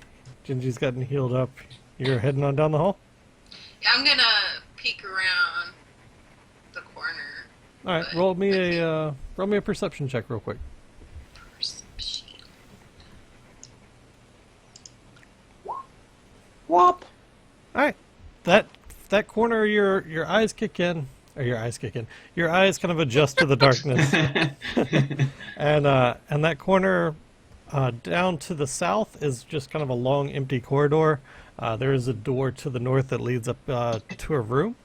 Gingy's gotten healed up. You're heading on down the hall? Yeah, I'm gonna peek around the corner. Alright, but- roll me a perception check real quick. Perception. Whop. Alright. That corner your eyes kick in. Or your eyes kick in. Your eyes kind of adjust to the darkness. And that corner down to the south is just kind of a long empty corridor. There is a door to the north that leads up to a room.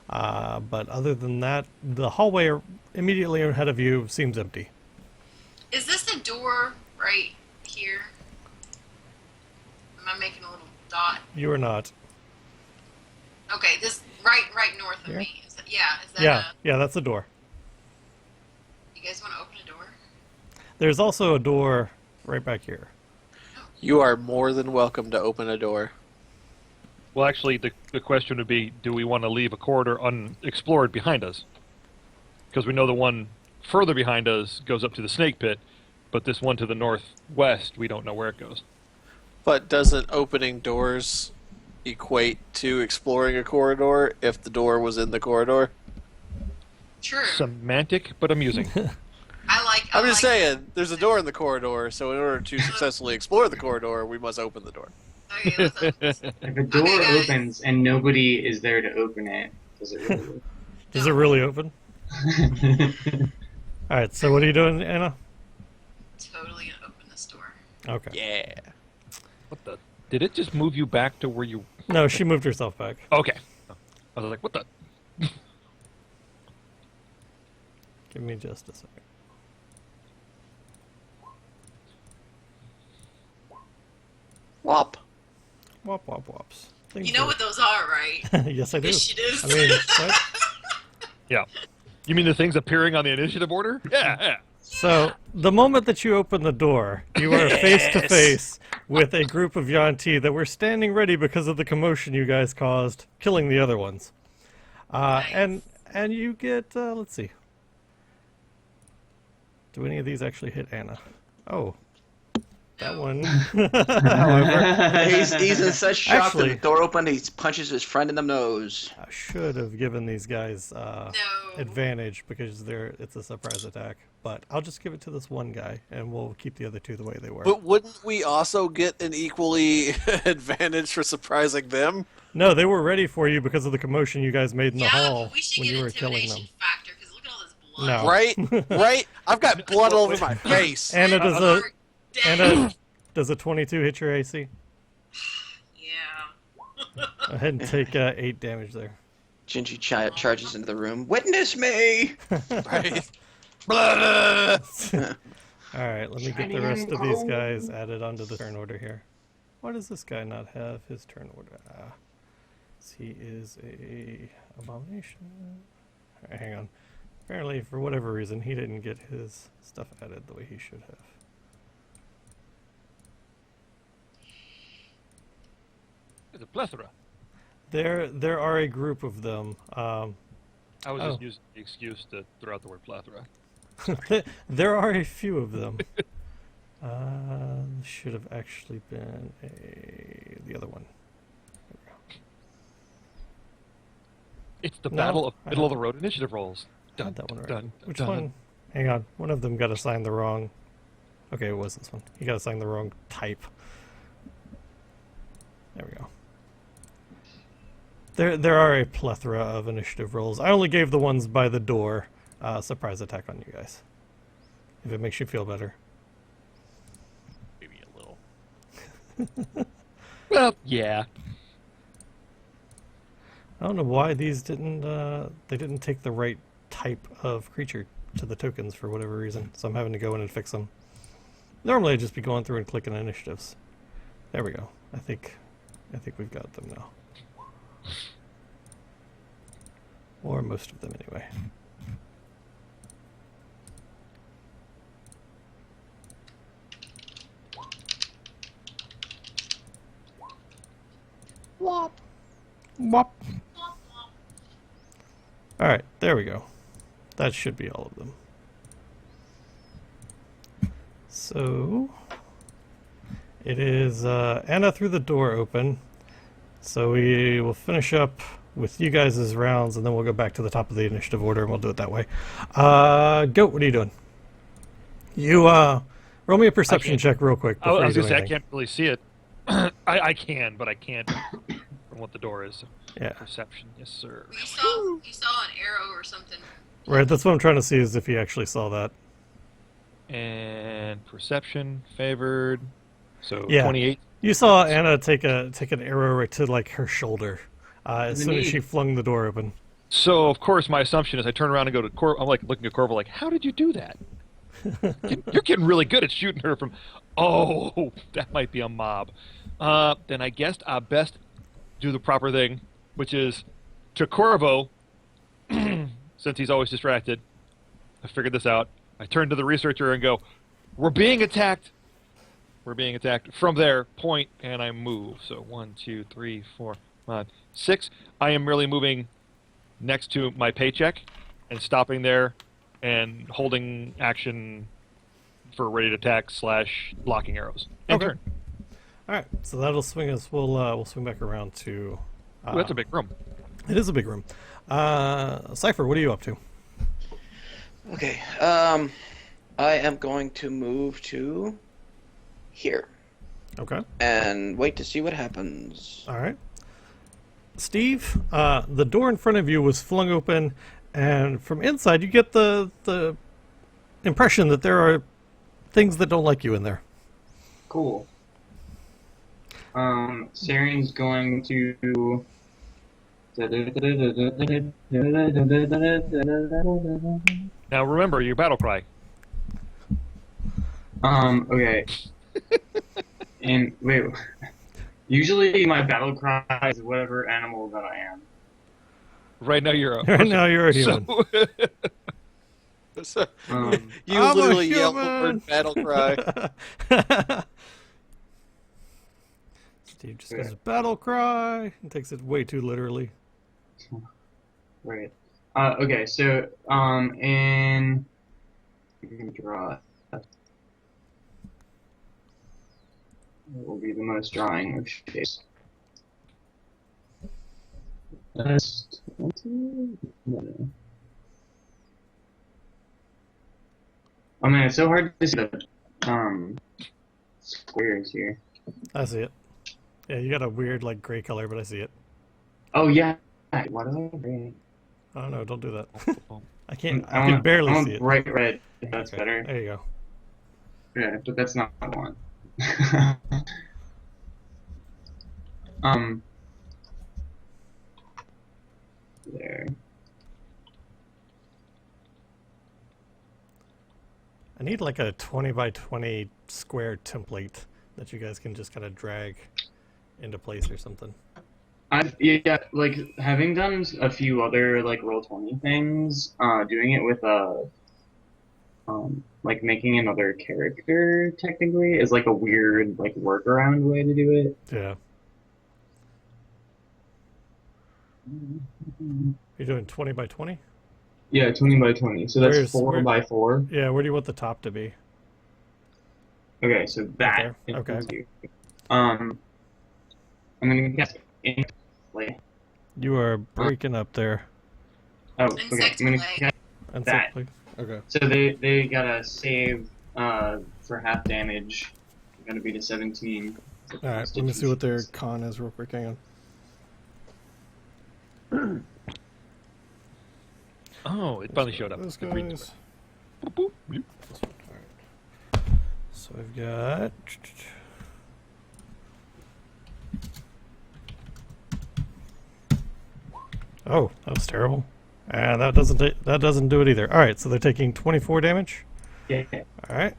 But other than that, the hallway immediately ahead of you seems empty. Is this the door right here? Am I making a little dot? You are not. Okay, this right north of Here? me. Is that Yeah, that's the door. you guys want to open a door? There's also a door right back here. You are more than welcome to open a door. Well, actually, the question would be, do we want to leave a corridor unexplored behind us? Because we know the one further behind us goes up to the snake pit, but this one to the northwest, we don't know where it goes. But doesn't opening doors equate to exploring a corridor if the door was in the corridor? True. Semantic, but amusing. I I'm just like- saying, there's a door in the corridor, so in order to successfully explore the corridor, we must open the door. Okay, let's open this. If a door Okay, guys. opens and nobody is there to open it, does it really Does it really open? work? Alright, so what are you doing, Anna? Totally gonna open this door. Okay. Yeah. What the? Did it just move you back to where you... No, she moved herself back. Okay. I was like, what the? Give me just a second. Whop. Wop wop wops. Things You know are- what those are, right? Yes, I do. Initiatives. I mean, what? Yeah. You mean the things appearing on the initiative order? Yeah, yeah. So, the moment that you open the door, you are face to face with a group of Yanti that were standing ready because of the commotion you guys caused, killing the other ones. And you get, let's see. Do any of these actually hit Anna? Oh. That one. However, He's in such shock Actually- that the door opened. He punches his friend in the nose. I should have given these guys No. advantage because it's a surprise attack. But I'll just give it to this one guy, and we'll keep the other two the way they were. But wouldn't we also get an equally advantage for surprising them? No, they were ready for you because of the commotion you guys made in the Yeah, hall but we should when get you were killing intimidation them. factor because look at all this blood. No. Right? Right? I've got blood all over my face. Anna, does a You're dead. Anna, does a 22 hit your AC? Yeah. Go ahead and take 8 damage there. Gingy charges into the room. Witness me! Right? Blah! All right, let me get the rest of these guys added onto the turn order here. Why does this guy not have his turn order? He is a abomination. All right, hang on. Apparently, for whatever reason, he didn't get his stuff added the way he should have. It's a plethora. There are a group of them. I was Oh. just using the excuse to throw out the word plethora. There are a few of them. Should have actually been the other one. There we go. It's the No, battle of I middle of the had- road initiative rolls. I Dun, had that one right. dun, Which dun. one? Hang on. One of them got assigned the wrong. Okay, it was this one. He got assigned the wrong type. There we go. There are a plethora of initiative rolls. I only gave the ones by the door surprise attack on you guys. If it makes you feel better. Maybe a little. Well, yeah. I don't know why these didn't they didn't take the right type of creature to the tokens for whatever reason. So I'm having to go in and fix them. Normally I'd just be going through and clicking initiatives. There we go. I think we've got them now. Or most of them anyway. Whop. Wop. Alright, there we go. That should be all of them. So, It is Anna threw the door open, so we will finish up with you guys' rounds, and then we'll go back to the top of the initiative order, and we'll do it that way. Goat, what are you doing? You roll me a perception check real quick I before you was do gonna say I anything. can't really see it. I can, but I can't from what the door is. So. Yeah, Perception, yes sir. You saw an arrow or something. right. That's what I'm trying to see is if you actually saw that. And perception favored. So Yeah. 28. You saw Anna take an arrow right to like her shoulder as The soon as knee. she flung the door open. So of course my assumption is I turn around and go to I'm like looking at Corvo like, how did you do that? You're getting really good at shooting her from. Oh, that might be a mob. Then I guess I best do the proper thing, which is to Corvo, since he's always distracted. I figured this out. I turn to the researcher and go, "We're being attacked. We're being attacked." From there, point, and I move. So 1, 2, 3, 4, 5, 6. I am merely moving next to my paycheck and stopping there and holding action for ready to attack / blocking arrows. And Okay. turn. All right, so that'll swing us. We'll swing back around to. Ooh, that's a big room. It is a big room. Cypher, what are you up to? Okay. I am going to move to here Okay. and wait to see what happens. All right. Steve, the door in front of you was flung open, and from inside you get the impression that there are things that don't like you in there. Cool. Saren's going to. Now remember your battle cry. Okay. And wait. Usually my battle cry is whatever animal that I am. Right now you're a Right now you're a human. So, So, Um, you I'm a literally yell the human. word battle cry. Steve just goes battle cry and takes it way too literally. Right. Okay, so in I'm gonna draw. That will be the most drawing of shapes. That's 20. No. Oh man, it's so hard to see the squares here. I see it. Yeah, you got a weird like gray color, but I see it. Oh yeah. What do I read? Oh no, don't do that. I can't. I want can barely I want see it. bright red. If that's Okay, better. there you go. Yeah, but that's not what I want. There. I need like a 20 by 20 square template that you guys can just kind of drag into place or something. Yeah, like having done a few other like Roll20 things, doing it with like making another character technically is like a weird like workaround way to do it. Yeah. You're doing 20 by 20? Yeah, 20 by 20. So that's Where's- 4 where- by 4. Yeah, where do you want the top to be? Okay, so that. there? Okay. is you. I'm gonna guess like. You are breaking up there. Oh, okay. Insect I'm gonna leg. guess. And That. so, okay. So they gotta save for half damage. Gonna be to 17. All right, let me see what their con is real quick. Hang on. oh, it finally showed up. Those The green guys. square. Boop, boop. This one. All right. So I've got. Oh, that was terrible. And that doesn't do it either. All right, so they're taking 24 damage. Yeah. All right.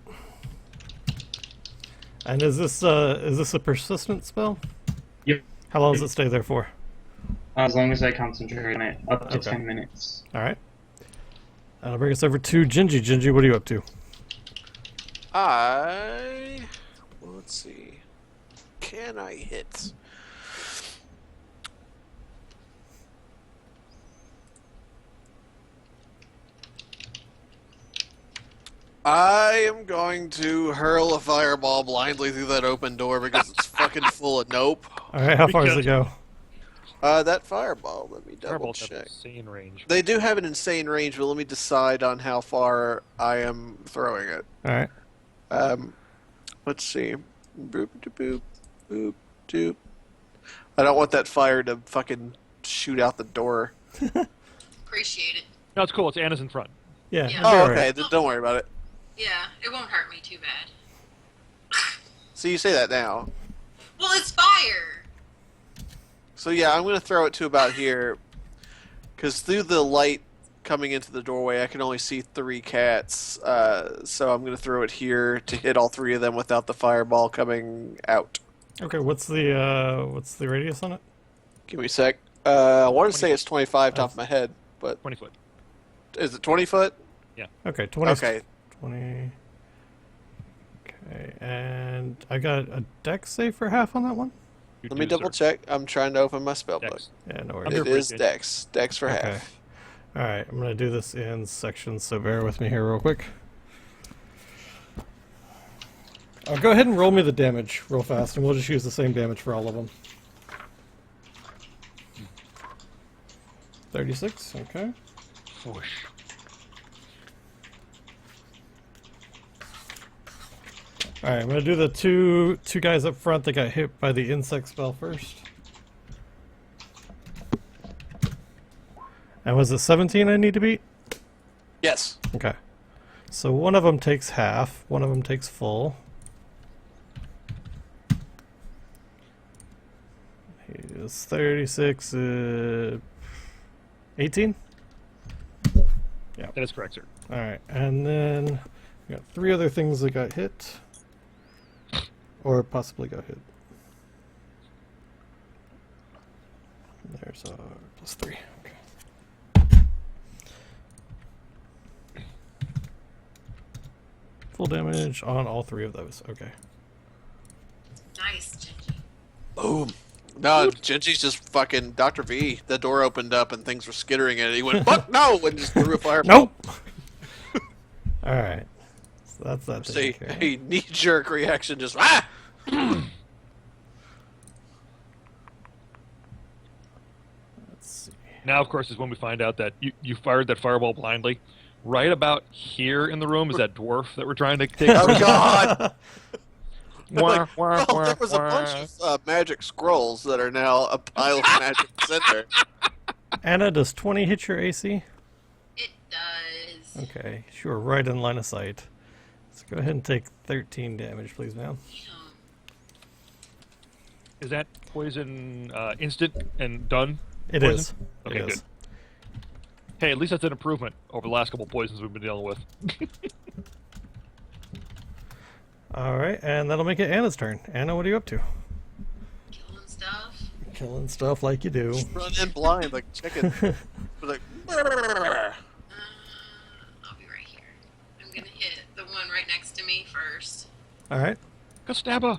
And is this a persistent spell? Yep. How long does it stay there for? As long as I concentrate on it, up to Okay. 10 minutes. All right. That'll bring us over to Gingy. Gingy, what are you up to? Let's see. Can I hit? I am going to hurl a fireball blindly through that open door because it's fucking full of nope. All right, how far does it go? That fireball, let me double Fireballs have check. insane range. They do have an insane range, but let me decide on how far I am throwing it. All right. Let's see. Boop, doop, boop, boop, doop. I don't want that fire to fucking shoot out the door. Appreciate it. No, it's cool. It's Anna's in front. Yeah. Yeah. it'll be Oh, all right. okay. Don't worry about it. Yeah, it won't hurt me too bad. So you say that now. Well, it's fire. So yeah, I'm going to throw it to about here. Because through the light coming into the doorway, I can only see 3 cats. So I'm going to throw it here to hit all 3 of them without the fireball coming out. Okay. What's the radius on it? Give me a sec. I want to say it's 25 top of my head, but 20 foot. is it 20 foot? Okay. 20. Okay. 20. Okay. And I got a dex save for half on that one. You Let me do, double sir. check. I'm trying to open my spell book. Dex. Yeah. No I'm worries. here It for is it. Dex. Dex for Okay. half. All right. I'm gonna do this in sections, so bear with me here real quick. Go ahead and roll me the damage real fast, and we'll just use the same damage for all of them. 36. Okay. Whoosh. All right. I'm gonna do the two guys up front that got hit by the insect spell first. And was it 17 I need to beat? Yes. Okay. So one of them takes half, one of them takes full. He's 36, 18? That is correct, sir. Alright, and then we got 3 other things that got hit. Or possibly got hit. There's +3. Okay. Full damage on all 3 of those. Okay. Nice, Gingy. Boom. No, Genji's just fucking Dr. V. The door opened up and things were skittering and he went, fuck no! And just threw a fireball. Nope! Alright. So that's that. See, taken care of. a knee-jerk reaction just, ah! Let's see. Now, of course, is when we find out that you fired that fireball blindly. Right about here in the room is that dwarf that we're trying to take. Oh god! Wah, Like, wah, well, wah, there was a wah. bunch of magic scrolls that are now a pile of magic cinder. Anna, does 20 hit your AC? It does. Okay, sure, right in line of sight. Let's go ahead and take 13 damage, please, ma'am. Damn. Is that poison instant and done? It Poison? is. Okay, it is. good. Hey, at least that's an improvement over the last couple poisons we've been dealing with. Alright, and that'll make it Anna's turn. Anna, what are you up to? Killing stuff. Killing stuff like you do. Run in blind like chicken. Like, "Brrr." I'll be right here. I'm gonna hit the one right next to me first. Alright. Go stab her. I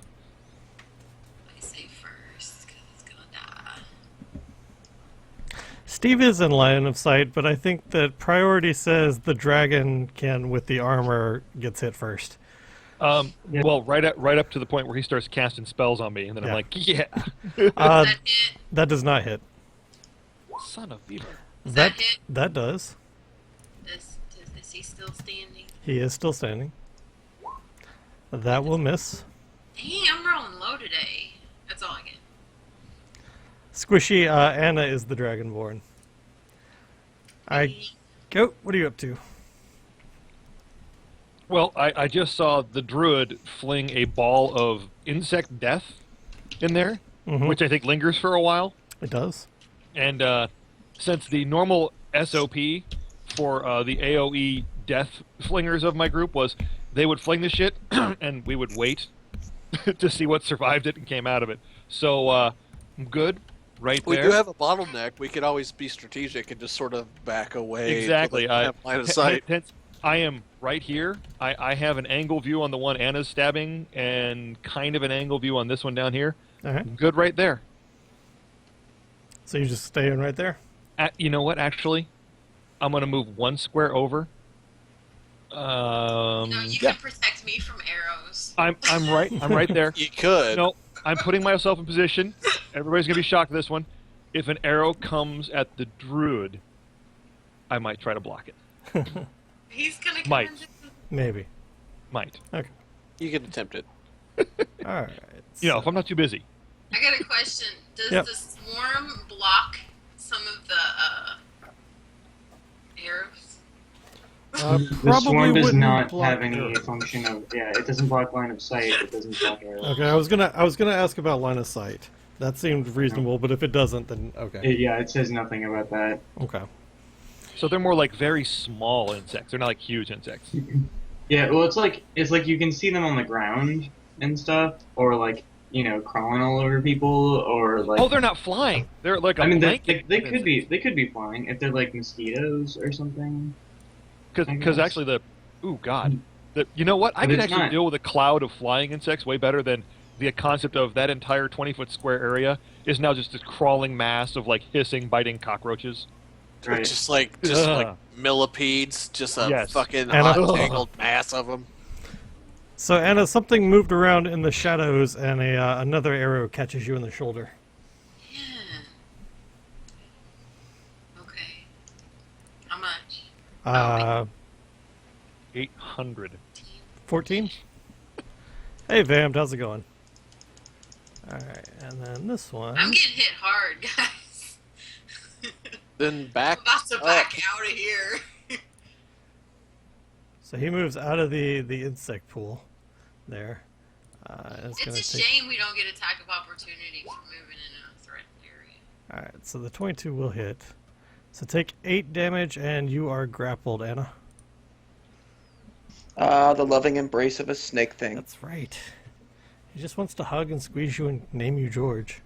say first, because it's gonna die. Steve is in line of sight, but I think that priority says the dragon can, with the armor, gets hit first. Well, right up to the point where he starts casting spells on me, and then I'm Yeah. like, yeah, Uh, Does that hit? that does not hit. son of Beaver. Does that hit? That does. Is he still standing? He is still standing. That will miss. Dang, I'm rolling low today. That's all I get. Squishy, Anna is the dragonborn. Go. What are you up to? Well, I just saw the druid fling a ball of insect death in there, Mhm. which I think lingers for a while. It does. And since the normal SOP for the AoE death flingers of my group was they would fling the shit and we would wait to see what survived it and came out of it. So I'm good right we there. do have a bottleneck. We could always be strategic and just sort of back away. Exactly. So that we have line of sight. Hence, I am right here. I have an angle view on the one Anna's stabbing and kind of an angle view on this one down here. Alright. I'm good right there. So you just stay in right there? You know what, actually? I'm going to move one square over You Yeah. can protect me from arrows. I'm right there. You could. No, I'm putting myself in position. Everybody's gonna be shocked at this one. If an arrow comes at the druid, I might try to block it. He's gonna come Might. into. Maybe. Might. Okay. You can attempt it. All right. You know, if I'm not too busy. I got a question. Does Yep. the swarm block some of the arrows? The Probably swarm does wouldn't not block have any arrows. function of it doesn't block line of sight. It doesn't block arrows. Okay, I was gonna ask about line of sight. That seemed reasonable, but if it doesn't, then okay. It says nothing about that. Okay. So they're more like very small insects. They're not like huge insects. Yeah, well, it's like you can see them on the ground and stuff, or like crawling all over people, or like. Oh, they're not flying. They're like a I mean, they blanket they of could be flying if they're like mosquitoes or something. I Because guess. actually you know what? I But can it's actually not. deal with a cloud of flying insects way better than the concept of that entire 20-foot square area is now just this crawling mass of like hissing, biting cockroaches. Right. Just like Ugh. millipedes, just a Yes. fucking And hot a- tangled mass of them. So Anna, something moved around in the shadows, and another arrow catches you in the shoulder. Yeah. Okay. How much? 800. 14. Hey, Vamp, how's it going? All right, and then this one. I'm getting hit hard, guys. Then I'm back about to up. back out of here. So he moves out of the insect pool, there. It's gonna It's a take. shame we don't get attack of opportunity for moving in a threat area. All right, so the 22 will hit. So take 8 damage, and you are grappled, Anna. The loving embrace of a snake thing. That's right. He just wants to hug and squeeze you and name you George.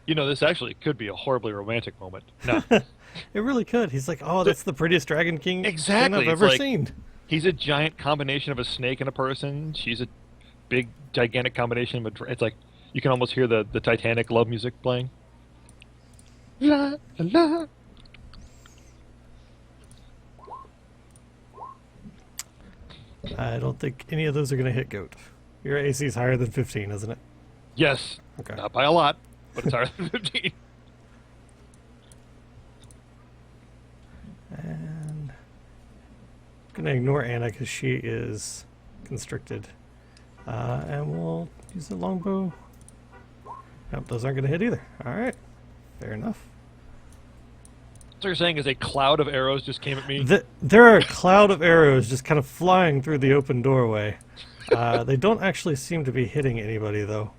You know, this actually could be a horribly romantic moment. No. It really could. He's like, oh, that's the prettiest Dragon King thing Exactly, I've it's ever like- seen. He's a giant combination of a snake and a person. She's a big, gigantic combination of it's like, you can almost hear the Titanic love music playing. La, la, la. I don't think any of those are going to hit Goat. Your AC is higher than 15, isn't it? Yes. Okay. Not by a lot, but it's higher than 15. And I'm going to ignore Anna because she is constricted. And we'll use the longbow. Nope, those aren't going to hit either. All right. Fair enough. So you're saying is a cloud of arrows just came at me? There are a cloud of arrows just kind of flying through the open doorway. They don't actually seem to be hitting anybody, though.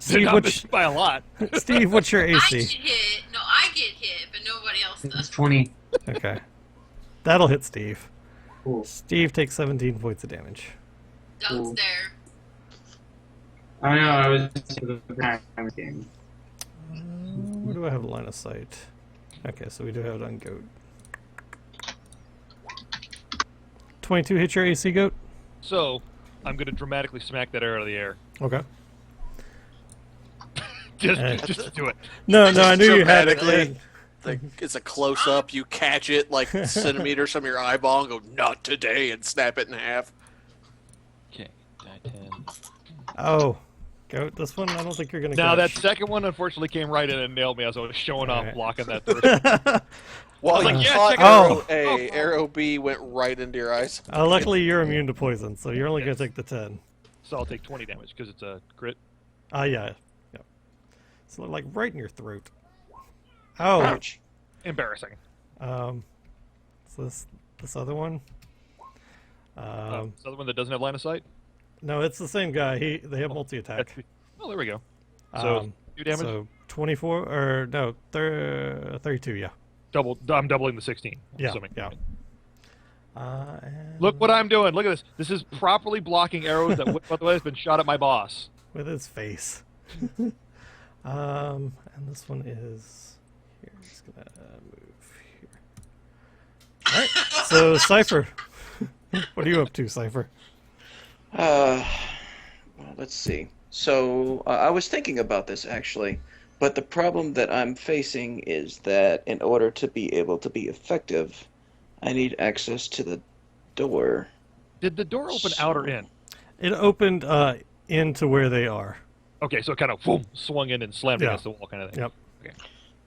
They're not missing by a lot. Steve, what's your I get AC? hit. No, I get hit, but nobody else It's does. 20. Okay. That'll hit Steve. Cool. Steve takes 17 points of damage. Don't Cool. stare. I know. I was the time game. Where do I have line of sight? Okay, so we do have it on Goat. 22 hit your AC, Goat? So, I'm going to dramatically smack that arrow out of the air. Okay. Just to do it. No, I knew you had it. Dramatically. Like, it's a close up. You catch it like centimeters from your eyeball and go, "Not today," and snap it in half. Okay, 9, 10. Oh, Goat, this one I don't think you're going to Now, that catch. second one unfortunately came right in and nailed me as I was showing off Alright. blocking that first. While was like, you yeah, caught check it out. arrow Oh. A, arrow B went right into your eyes. Luckily, you're immune to poison, so you're only going to take the 10. So I'll take 20 damage because it's a crit. Yeah. So, like, right in your throat. Oh, Ouch. Embarrassing. so this other one. This other one that doesn't have line of sight? No, it's the same guy. They have multi-attack. Oh, there we go. So, Um, 2 damage? So 24 or no, 32. Yeah. I'm doubling the 16. I'm Yeah. assuming. Yeah. And Look what I'm doing. Look at this. This is properly blocking arrows that, by the way, has been shot at my boss. with his face. And this one is here. Just gonna move here. All right. So Cipher, what are you up to, Cipher? Well, let's see. So I was thinking about this actually, but the problem that I'm facing is that in order to be able to be effective, I need access to the door. Did the door open out or in? It opened into where they are. Okay, so it kind of boom, swung in and slammed Yeah. against the wall, kind of thing. Yep.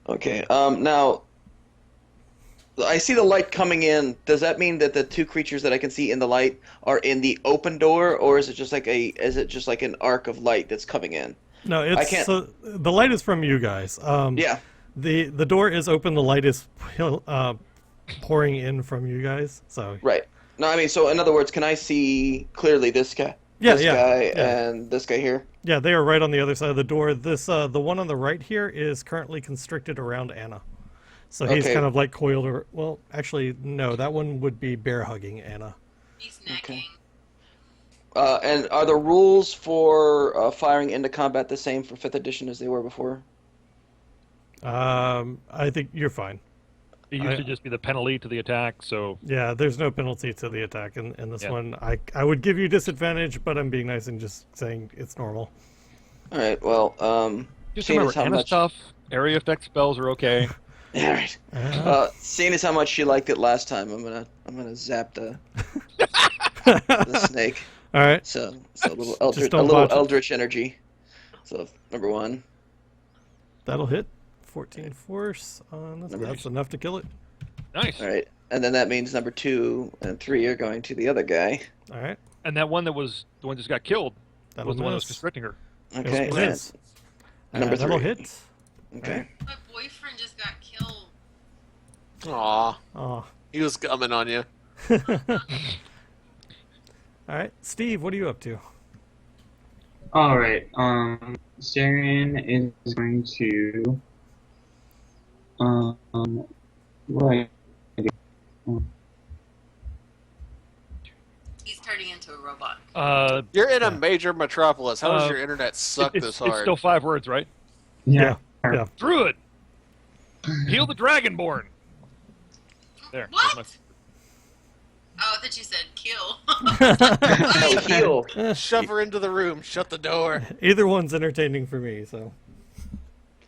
Okay. Now I see the light coming in. Does that mean that the two creatures that I can see in the light are in the open door, or is it just like an arc of light that's coming in? No, it's I can't- so the light is from you guys. Yeah. The door is open. The light is pouring in from you guys. So Right. No, I mean, so in other words, can I see clearly this guy? Yeah, this yeah, guy yeah. and this guy here? yeah, they are right on the other side of the door. This the one on the right here is currently constricted around Anna. So he's Okay. kind of like coiled. Well, actually, no, that one would be bear hugging Anna. He's necking. And are the rules for firing into combat the same for 5th edition as they were before? I think you're fine. It used to just be the penalty to the attack, so Yeah, there's no penalty to the attack in this Yeah. one. I would give you disadvantage, but I'm being nice and just saying it's normal. All right. Well, just seeing remember, as how Anna much. stuff, area effect spells are okay. All right. Seeing as how much she liked it last time, I'm gonna zap the snake. All right, So a little Just don't little botch it. eldritch energy. So number 1. that'll hit. 14 force on this. Number That's enough to kill it. Nice. All right, and then that means number 2 and 3 are going to the other guy. All right, And that one that was the one that just got killed that'll was the one that was miss. constricting her. Okay. It and is. Number That'll 3. hit. Okay. My boyfriend just got killed. Aw, Oh. he was gumming on you. All right, Steve, what are you up to? All right. Sarian is going to. Right. He's turning into a robot. You're in a major metropolis. How does your internet suck it's, this it's hard? still 5 words, right? Yeah. Yeah. Druid! Heal the Dragonborn! There. What? there's Oh, I thought you said kill. Oh, heal. Shove her into the room. Shut the door. Either one's entertaining for me. So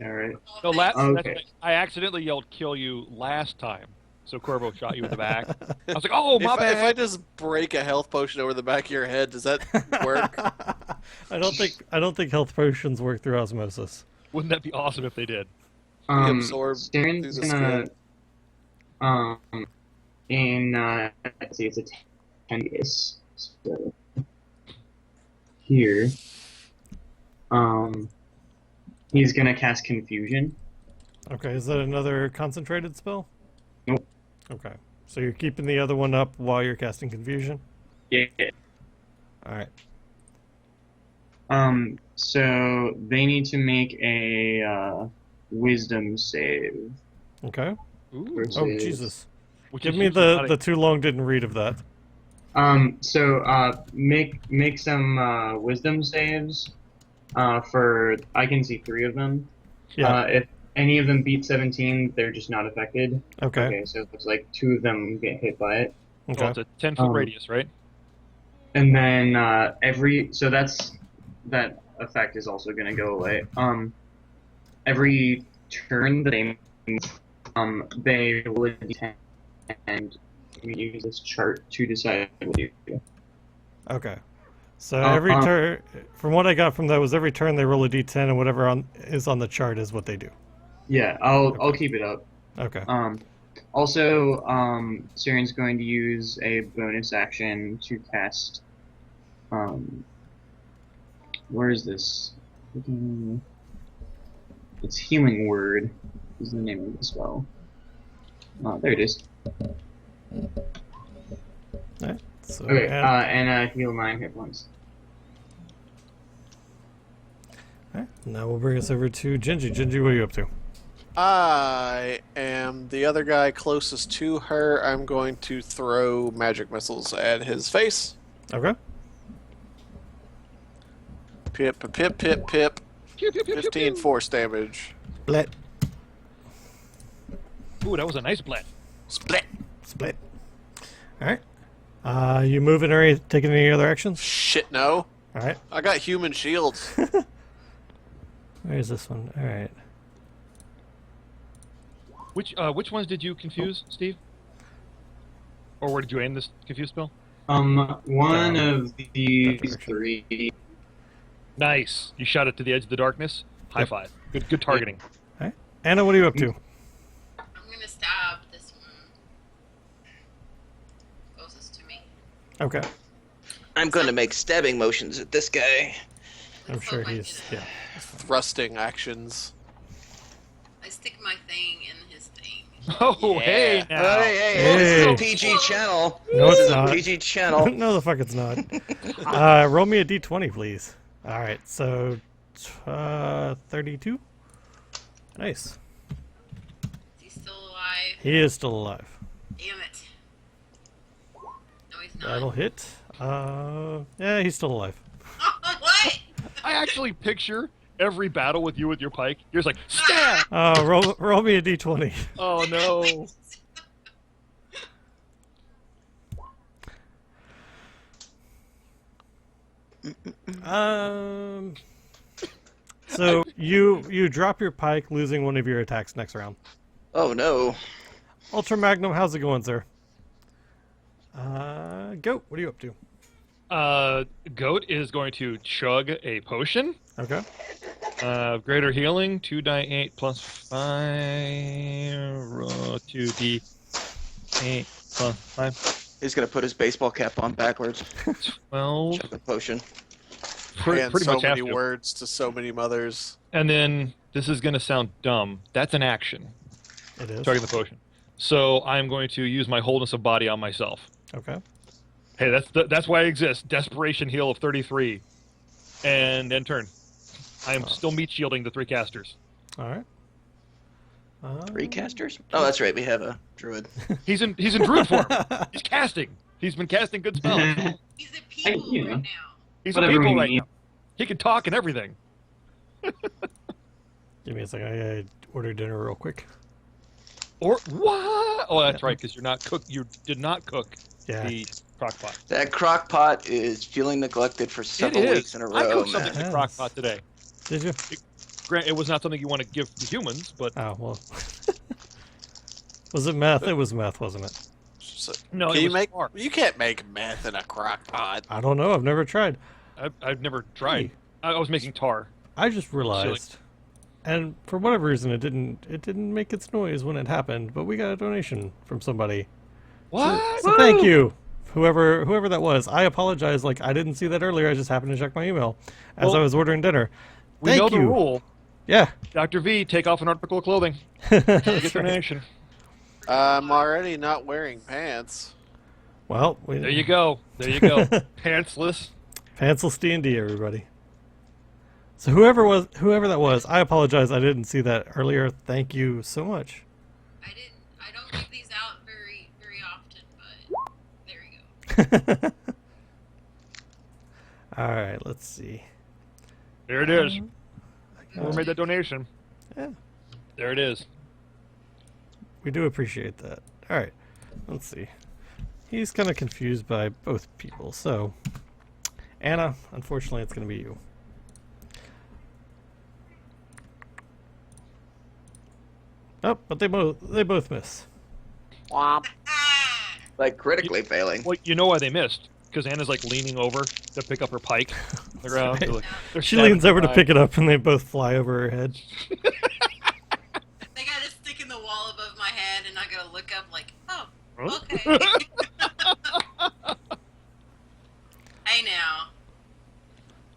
All right. No, Thanks. Okay. I accidentally yelled "kill you" last time, so Corvo shot you in the back. I was like, "Oh, my If bad." I just break a health potion over the back of your head, does that work? I don't think health potions work through osmosis. Wouldn't that be awesome if they did? absorb Sarian's through the gonna. skin. Let's see, it's a 10 base. So here, he's gonna cast Confusion. Okay, is that another concentrated spell? Nope. Okay, so you're keeping the other one up while you're casting confusion. Yeah. All right. So they need to make a Wisdom save. Okay. Ooh. versus- Oh Jesus! Which Give is me usually not the too long didn't read of that. Make some Wisdom saves. For I can see 3 of them. Yeah. If any of them beat 17, they're just not affected. Okay. Okay, so it's like 2 of them get hit by it. Okay. Well, it's a 10-foot radius, right? And then that effect is also going to go away. Every turn that they they roll a d10 and we use this chart to decide what to do. Okay. So every turn, from what I got from that, was every turn they roll a d10 and whatever is on the chart is what they do. Yeah, I'll keep it up. Okay. Also, Sarian's going to use a bonus action to cast. Where is this? It's Healing Word. Is the name of the spell? There it is. Alright, so Okay, add- and heal 9 hit points. alright, now we'll bring us over to Gingy. Gingy, what are you up to? I am the other guy closest to her. I'm going to throw magic missiles at his face. Okay. Pip, pip, pip, pip, pip. Pew, pew, pew, pew, 15 pew. force damage. Split. Ooh, that was a nice blend. Split. Split. Alright. You moving or taking any other actions? Shit, no. Alright. I got human shields. Where's this one? Alright. Which ones did you confuse, Steve? Or where did you aim this confused spell? One Down. of these direction. three. Nice. You shot it to the edge of the darkness. High Yep. five. Good targeting. All right. Anna, what are you up to? I'm gonna stab this one closest to me. Okay. I'm going to make stabbing motions at this guy. I'm Let's sure hope I he's get it. yeah. Thrusting actions. I stick my thing in his thing. Oh, hey Yeah. now. Hey, this is Hey. a PG channel. No, This it's is a not. PG channel. No, the fuck it's not. Roll me a d20, please. All right, so 32. Nice. Is he still alive? He is still alive. Damn it. No, he's not. That'll hit. Yeah, he's still alive. What? I actually picture every battle with you with your pike. You're just like, stab! Roll me a d20. Oh, no. So you drop your pike, losing one of your attacks next round. Oh no. Ultra Magnum, how's it going, sir? Goat, what are you up to? Goat is going to chug a potion. Okay. Greater healing, 2d8 plus 5. Roll 2d8 plus 5. He's going to put his baseball cap on backwards. 12. Chug a potion. And Pretty so much have many to. words to so many mothers. And then, this is going to sound dumb. That's an action, It is. chugging the potion. So I'm going to use my wholeness of body on myself. Okay. Hey, that's why I exist. Desperation heal of 33. And end turn. I am still meat shielding the 3 casters. All right. 3 casters? Oh, that's right. We have a druid. He's in druid form. He's casting. He's been casting good spells. He's a people you know. right now. He's a Whatever people we right need. now. He can talk and everything. Give me a second. I order dinner real quick. Or what? Oh, that's right, because you're not cook. You did not cook Yeah. the crock pot. That crock pot is feeling neglected for several It is. weeks in a I row, cooked something man. in the crock pot today. Did you? Grant, it was not something you want to give to humans, but Oh well. Was it meth? It was meth, wasn't it? So, no, can it you was make? smart. You can't make meth in a crock pot. I don't know. I've never tried. I've never tried. Hey. I was making tar. I just realized, and for whatever reason, it didn't make its noise when it happened. But we got a donation from somebody. What? So thank you, whoever that was. I apologize. Like I didn't see that earlier. I just happened to check my email as Well, I was ordering dinner. We Thank know you. the rule. Yeah. Dr. V, take off an article of clothing. That's Get right. donation. I'm already not wearing pants. Well, There you go. There you go. Pantsless. Pencil D&D, everybody. So whoever that was, I apologize. I didn't see that earlier. Thank you so much. I don't give these out very, very often, but there you go. All right, let's see. There it is. Whoever made that donation. Yeah, There it is. we do appreciate that. All right, let's see. He's kind of confused by both people. So, Anna, unfortunately, it's going to be you. Oh, but they both miss. Womp. Ah! Like critically failing. Well, you know why they missed? Because Anna's like leaning over to pick up her pike on the ground. right. They're like, they're She stabbing leans over to her pick it up, and they both fly over her head. They got to stick in the wall above my head, and I gotta look up like, oh, Huh? okay. Hey now.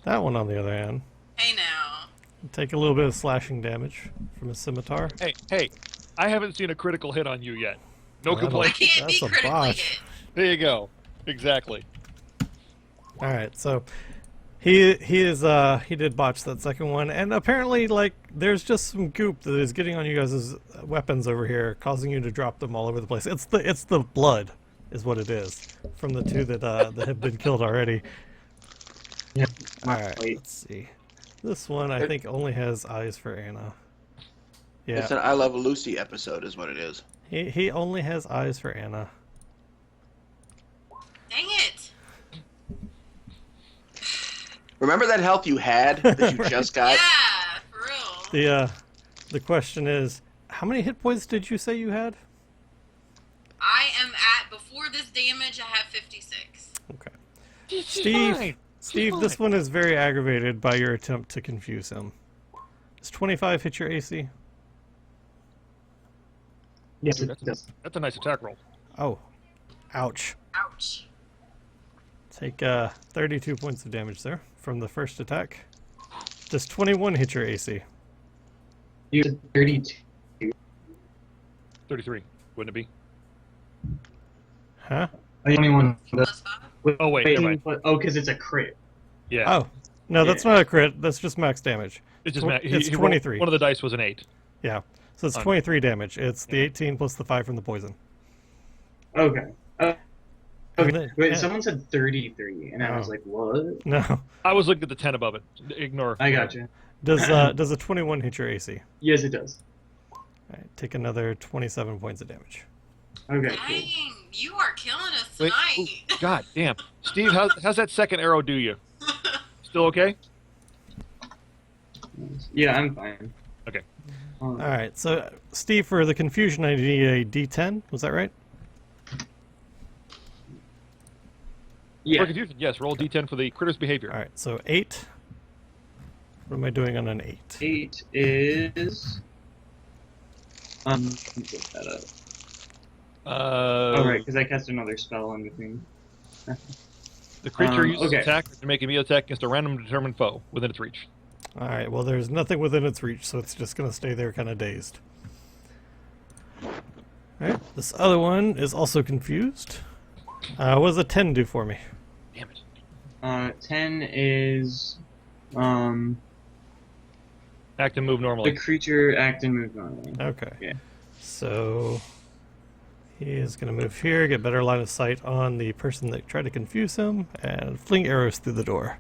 That one, on the other hand, Hey now. take a little bit of slashing damage from a scimitar. Hey, I haven't seen a critical hit on you yet. No Well, that'll- I complaints. can't That's be a critically botch. hit. There you go. Exactly. All right, so he did botch that second one, and apparently, like, there's just some goop that is getting on you guys' weapons over here, causing you to drop them all over the place. It's the blood, is what it is, from the two that that have been killed already. Yeah. All right, Wait. let's see. This one I think only has eyes for Anna. Yeah, It's an I Love Lucy episode, is what it is. he only has eyes for Anna. Dang it. Remember that health you had that you Right. just got? Yeah, for real. The question is, how many hit points did you say you had? I am at, before this damage, I have 56. Okay. She's Steve, fine. Steve, She's this fine. one is very aggravated by your attempt to confuse him. Does 25 hit your AC? Yes, Dude, it that's, does. that's a nice attack roll. Oh, ouch. Ouch. Take 32 points of damage there from the first attack. Does 21 hit your AC? You said 32. 33, wouldn't it be? Huh? 21. Plus 5. Oh, wait, never mind. Oh, because it's a crit. Yeah. Oh, no, that's Yeah. not a crit. That's just max damage. It's just it's he rolled- 23. One of the dice was an 8. Yeah, so it's Oh, no. 23 damage. It's the 18 plus the 5 from the poison. Okay. And Okay. then- Wait, yeah. someone said 33, and I was Oh. like, what? No. I was looking at the 10 above it. Ignore. I got you. Does a 21 hit your AC? Yes, it does. All right, take another 27 points of damage. Okay, cool. Dang, you are killing us Wait, tonight. ooh, God damn. Steve, how's that second arrow do you? Still okay? Yeah, I'm fine. Okay. All right, so Steve, for the confusion, I need a D10. Was that right? Yeah. For confusion, yes. Roll d10 for the critter's behavior. All right, so 8. What am I doing on an 8? 8 is. Let me get that up. Oh, right, because I cast another spell in between. The creature uses okay. attack to make a melee attack against a random determined foe within its reach. All right, well, there's nothing within its reach, so it's just going to stay there kind of dazed. All right, this other one is also confused. What does a 10 do for me? Damn it. 10 is. Act and move The normally. creature act and move normally. Okay. Yeah. So he is going to move here, get better line of sight on the person that tried to confuse him, and fling arrows through the door.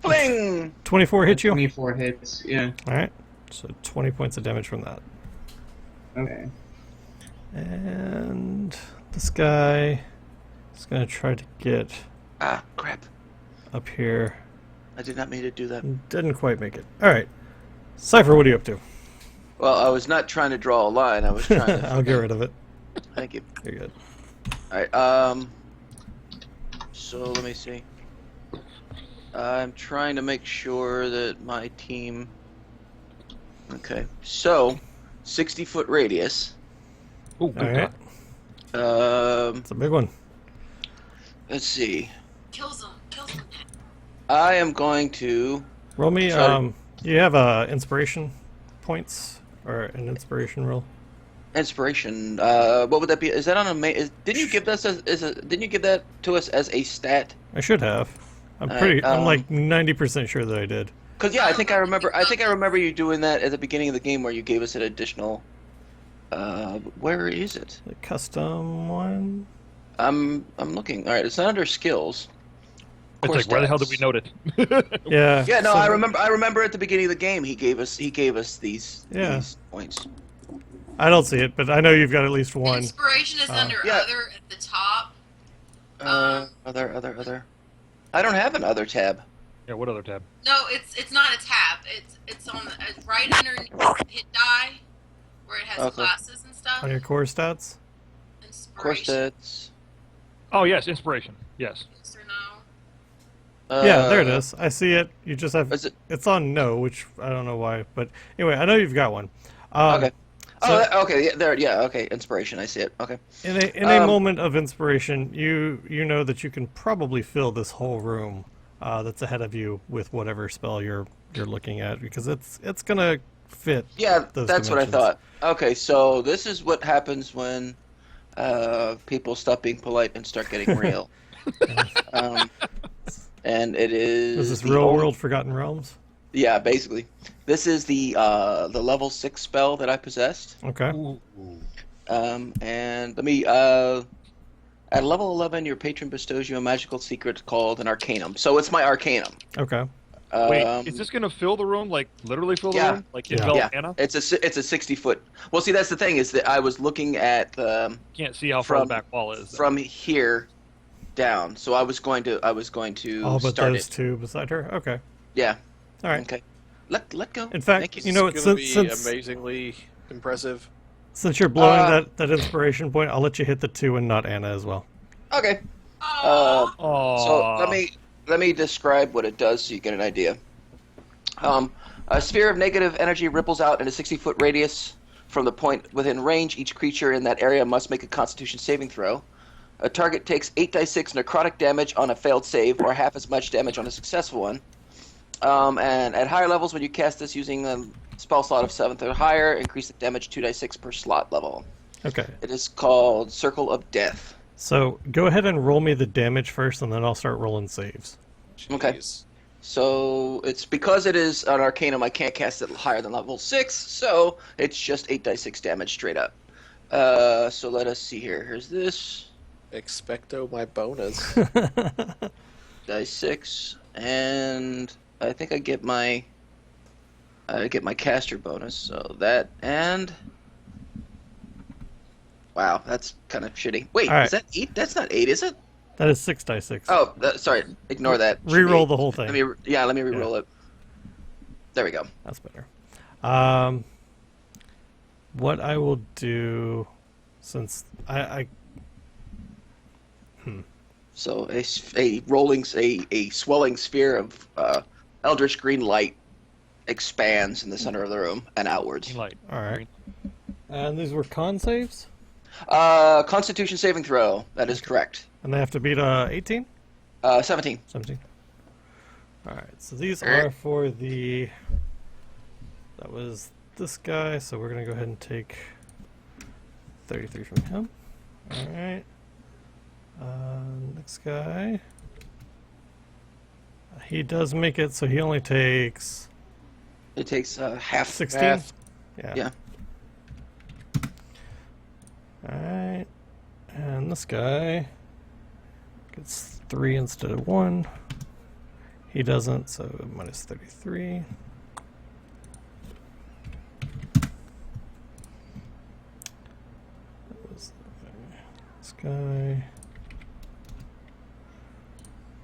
Fling! 24 hit you? 24 hits, yeah. Alright, so 20 points of damage from that. Okay. And this guy is going to try to get Ah, crap. up here. I did not mean to do that. Didn't quite make it. Alright. Cypher, what are you up to? Well, I was not trying to draw a line. I was trying to. I'll get rid of it. Thank you. You're good. Alright, so let me see. I'm trying to make sure that my team. Okay, so 60-foot radius. Oh, good Alright. God. It's a big one. Let's see. Kills them. Kills them. I am going to. Roll me, Sorry. you have inspiration points? Or an inspiration roll? Inspiration. What would that be? Is that on a didn't you give this as a? Didn't you give that to us as a stat? I should have. I'm Alright, I'm like 90% sure that I did. Cause yeah, I think I remember. I think I remember you doing that at the beginning of the game where you gave us an additional. Where is it? The custom one? I'm looking. All right, it's not under skills. It's Core like, where the hell did stats. we note it? Yeah. Yeah, no, so- I remember. I remember at the beginning of the game he gave us these Yeah. these points. I don't see it, but I know you've got at least one. Inspiration is under Yeah. other at the top. Other. I don't have an other tab. Yeah, what other tab? No, it's not a tab. It's on the, right underneath hit die, where it has Okay. classes and stuff. On your core stats? Core Inspiration. stats. Oh, yes, inspiration. Yes. Yes or no? Yeah, there it is. I see it. You just have. Is it It's on no, which I don't know why, but anyway, I know you've got one. okay? so- Okay. Yeah, there. Yeah. Okay. Inspiration. I see it. Okay. In a moment of inspiration, you know that you can probably fill this whole room that's ahead of you with whatever spell you're looking at, because it's gonna fit. Yeah, those that's what I dimensions. thought. Okay, so this is what happens when people stop being polite and start getting real. And it is. Is this the real only- world Forgotten Realms? Yeah, basically. This is the level 6 spell that I possessed. Okay. And let me at level 11 your patron bestows you a magical secret called an arcanum. So it's my arcanum. Okay. Wait, is this going to fill the room? Like, literally fill the Yeah. room? Like, Yeah. envelop Yeah, Anna? it's a 60-foot. Well, see, that's the thing is that I was looking at Can't see how far from- the back wall is. from here down. So I was going to All but start those it. two beside her. Okay. Yeah. All right. Okay. Let go. In fact, Thank you know, It's gonna be since amazingly impressive. since you're blowing Uh, that inspiration point, I'll let you hit the 2 and not Anna as well. Okay. Oh, So Aww. let me describe what it does so you get an idea. A sphere of negative energy ripples out in a 60-foot radius from the point within range. Each creature in that area must make a Constitution saving throw. A target takes 8d6 necrotic damage on a failed save, or half as much damage on a successful one. And at higher levels, when you cast this using a spell slot of 7th or higher, increase the damage 2d6 per slot level. Okay. It is called Circle of Death. So go ahead and roll me the damage first, and then I'll start rolling saves. Okay. Jeez. So it's because it is an Arcanum, I can't cast it higher than level 6, so it's just 8d6 damage straight up. So let us see here. Here's this. Expecto my bonus. Dice 6, and I think I get my caster bonus, so that, and wow, that's kind of shitty. Wait, All right. is that 8? That's not 8, is it? That is 6d6. Oh, sorry, ignore that. Should Reroll be- the whole thing. Let me re-roll it. There we go. That's better. What I will do, since I So a swelling sphere of eldritch green light expands in the center of the room and outwards. Green light. all right. And these were con saves, Constitution saving throw. That is correct. and they have to beat 18, 17. 17. All right. So these are for the. That was this guy. So we're gonna go ahead and take 33 from him. All right. Next guy. He does make it, so he only takes It takes half. 16. Half. Yeah. Alright. And this guy gets 3 instead of 1. He doesn't, so minus 33. That was this guy.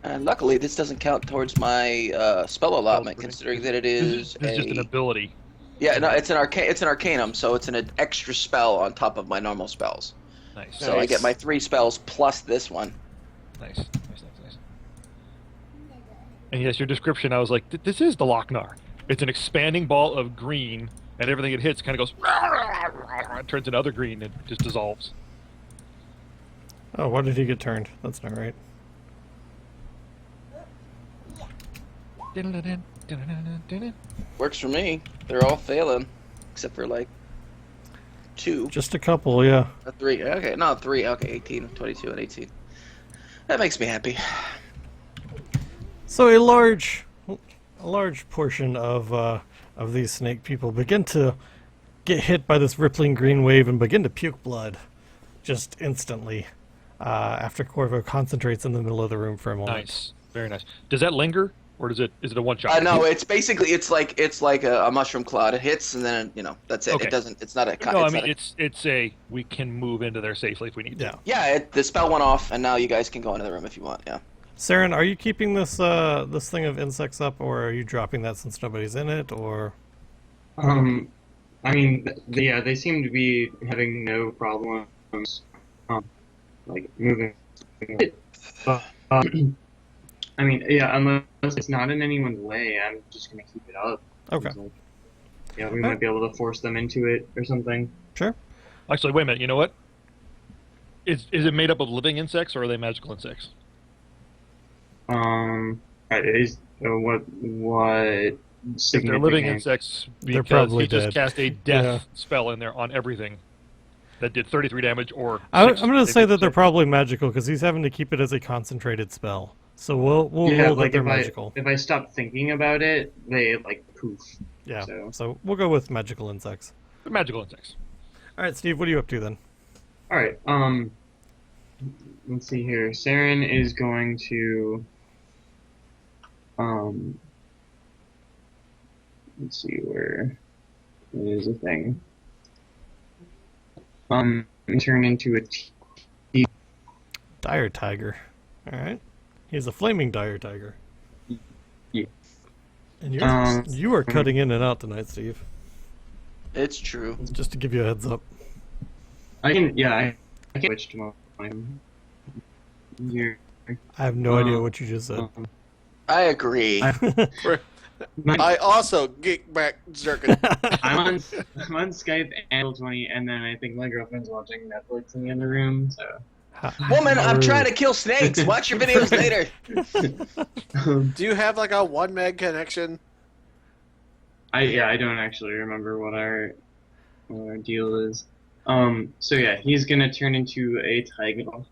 And luckily, this doesn't count towards my spell allotment, considering that it is This is just an ability. Yeah, no, it's an Arcanum, so it's an extra spell on top of my normal spells. Nice. So I get my 3 spells plus this one. Nice. And yes, your description, I was like, this is the Lochnar. It's an expanding ball of green, and everything it hits kind of goes, it turns into other green and just dissolves. Oh, why did he get turned? That's not right. Works for me. They're all failing, except for like 2. Just a couple, yeah. 3. Okay, no, 3. Okay, 18, 22, and 18. That makes me happy. So a large portion of these snake people begin to get hit by this rippling green wave and begin to puke blood, just instantly. After Corvo concentrates in the middle of the room for a moment. Nice. Very nice. Does that linger, or is it a one shot? No, it's basically it's like a mushroom cloud. It hits and then that's it. Okay. It doesn't. It's not a. No, I it's mean not a- it's a we can move into there safely if we need to. Yeah. Yeah, the spell went off, and now you guys can go into the room if you want. Yeah. Saren, are you keeping this this thing of insects up, or are you dropping that since nobody's in it, or? I mean, they seem to be having no problems, like moving. But, I mean, yeah, unless it's not in anyone's way, I'm just gonna keep it up. Okay. It's like, yeah, we might be able to force them into it or something. Sure. Actually, wait a minute. You know what? Is it made up of living insects or are they magical insects? Is what If they're living insects, They're because probably he just dead. cast a death Yeah. spell in there on everything that did 33 damage or. I'm 6 going to say that they're damage. probably magical because he's having to keep it as a concentrated spell. So we'll Yeah, roll that like they're if magical. if I stop thinking about it, they like poof. Yeah. so- So we'll go with magical insects. They're magical insects. All right, Steve, what are you up to then? All right. Let's see here. Saren is going to. Let's see where is a thing. Turn into a Dire Tiger. All right. He's a flaming Dire Tiger. Yeah. And you are cutting in and out tonight, Steve. It's true. Just to give you a heads up. I can switch to my. here. I have no idea what you just said. Um, I agree. I also geek back jerking. I'm on Skype and 20, and then I think my girlfriend's watching Netflix in the other room. So, Woman, How I'm rude. trying to kill snakes. Watch your videos later. Do you have like a 1 meg connection? I don't actually remember what our deal is. So yeah, he's gonna turn into a tiger. All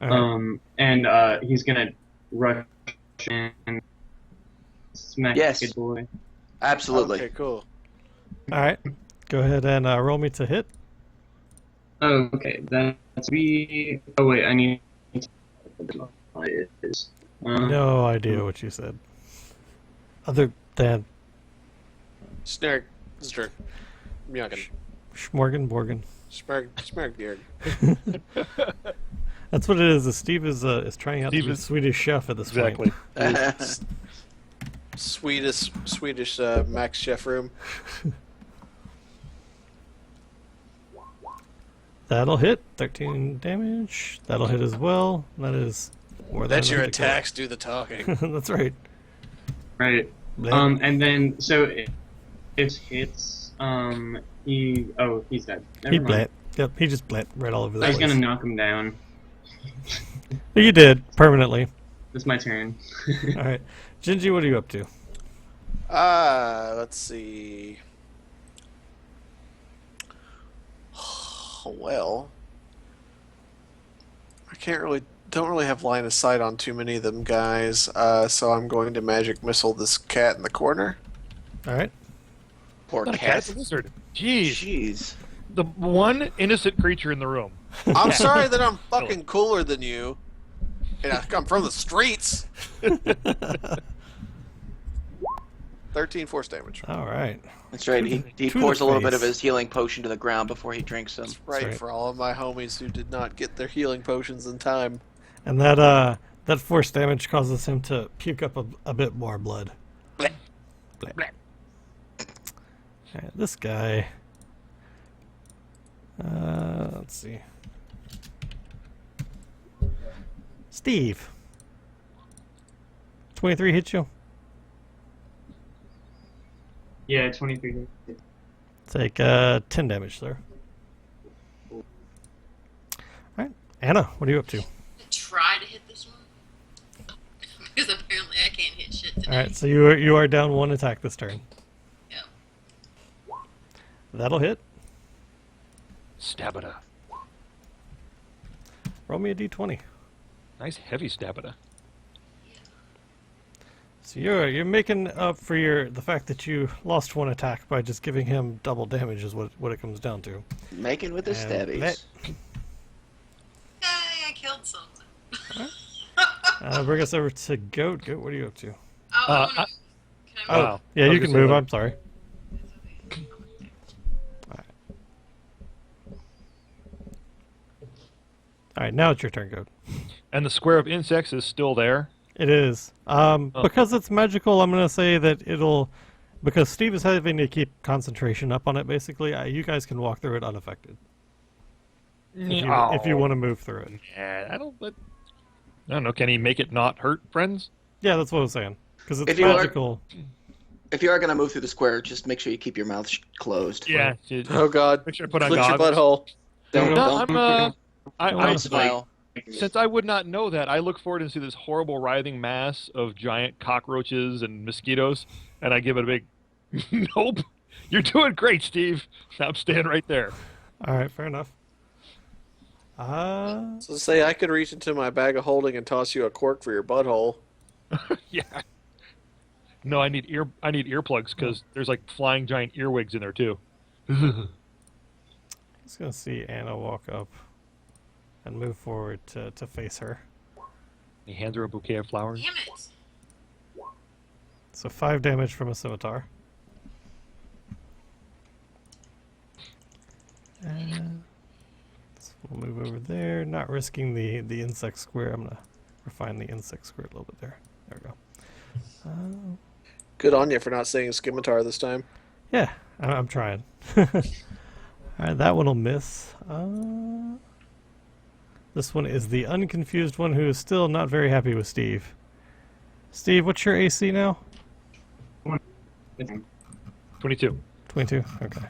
right. And he's gonna rush and smack Yes. the good boy. Absolutely. Okay, cool. All right. Go ahead and roll me to hit. Oh, okay, that's me. Oh wait, I need. It is. No idea what you said. Other than Snark, Snark, Mjoggen, Schmorgenborgen. Smergbeard. That's what it is. Steve is trying out to Steve be a is- Swedish chef at this Exactly. point. Swedish Max Chef room. That'll hit. 13 damage. That'll hit as well. That is more than Let your enough to kill. attacks do the talking. That's right. Right. Bleh. And then so it hits. He's dead. Never He mind. blat. Yep, he just blat right all over the I was place. gonna knock him down. You did, permanently. It's my turn. Alright. Gingy, what are you up to? Let's see. Well, don't really have line of sight on too many of them guys, so I'm going to magic missile this cat in the corner. Alright. Poor Not a cat, cat. it's a lizard. Jeez. Jeez. The one innocent creature in the room. I'm sorry that I'm fucking cooler than you, and I come from the streets. 13 force damage. Alright. That's right. He To the pours a little bit of face. his healing potion to the ground before he drinks them. Right, right. for all of my homies who did not get their healing potions in time. And that force damage causes him to puke up a bit more blood. Blech. Blech. Blech. Alright, this guy. Let's see. Steve. 23 hits you. Yeah, 23. Take 10 damage there. Alright. Anna, what are you up to? Try to hit this one because apparently I can't hit shit today. Alright, so you are down one attack this turn. Yep. That'll hit. Stabata. Roll me a d20. Nice heavy stabata. So you're making up for the fact that you lost one attack by just giving him double damage is what it comes down to. Making with his And stabbies. that- Hey, I killed something. Bring us over to Goat. Goat, what are you up to? Oh, I wanna, can I Oh, move? Wow. yeah, I was you gonna can say move. that. I'm sorry. All right, now it's your turn, Goat. And the square of insects is still there. It is. Because it's magical, I'm going to say that because Steve is having to keep concentration up on it, basically, you guys can walk through it unaffected. If you want to move through it. Yeah, I don't know. Can he make it not hurt friends? Yeah, that's what I was saying. Because it's If you are- magical. If you are going to move through the square, just make sure you keep your mouth closed. Yeah. Oh god. Make sure I put on Click your goggles. butthole. Don't, No, don't, I don't I- smile. since I would not know that, I look forward to see this horrible writhing mass of giant cockroaches and mosquitoes, and I give it a big, nope. You're doing great, Steve. I'm staying right there. All right, fair enough. So say I could reach into my bag of holding and toss you a cork for your butthole. Yeah. No, I need earplugs because there's like flying giant earwigs in there too. Just going to see Anna walk up and move forward to face her. He hands her a bouquet of flowers. Damn it. So 5 damage from a scimitar. And so we'll move over there, not risking the insect square. I'm going to refine the insect square a little bit there. There we go. Good on you for not saying scimitar this time. Yeah, I'm trying. Alright, that one will miss. This one is the unconfused one who is still not very happy with Steve. Steve, what's your AC now? 22. 22? Okay.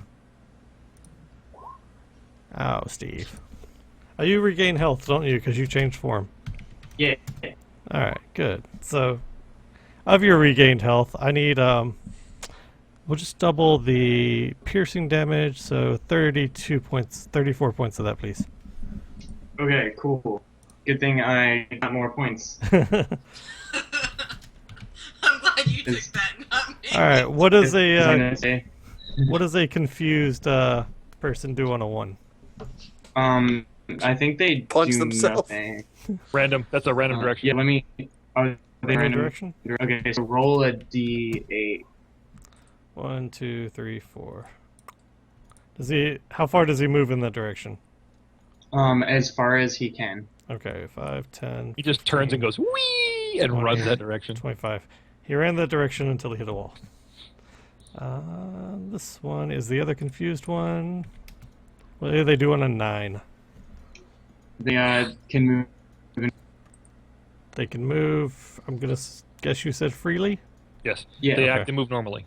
Oh, Steve. Oh, you regain health, don't you? Because you changed form. Yeah. Alright, good. So, of your regained health, I need, we'll just double the piercing damage, so 32 points, 34 points of that, please. Okay, cool. Good thing I got more points. I'm glad you took that, not me. Alright, what does Gonna say, what does a confused, person do on a 1? I think they Punch do themselves. nothing. Random. That's a random direction. Yeah, let me. Oh, they Random random. direction? Okay, so roll a d8. 1, 2, 3, 4. Does he, how far does he move in that direction? As far as he can. Okay, 5, 10, He just turns and goes wee and runs that direction. 25. He ran that direction until he hit a wall. This one is the other confused one. What do they do on a 9? They can move. They can move. I'm gonna guess you said freely. Yes. Yeah. They Okay. act and move normally.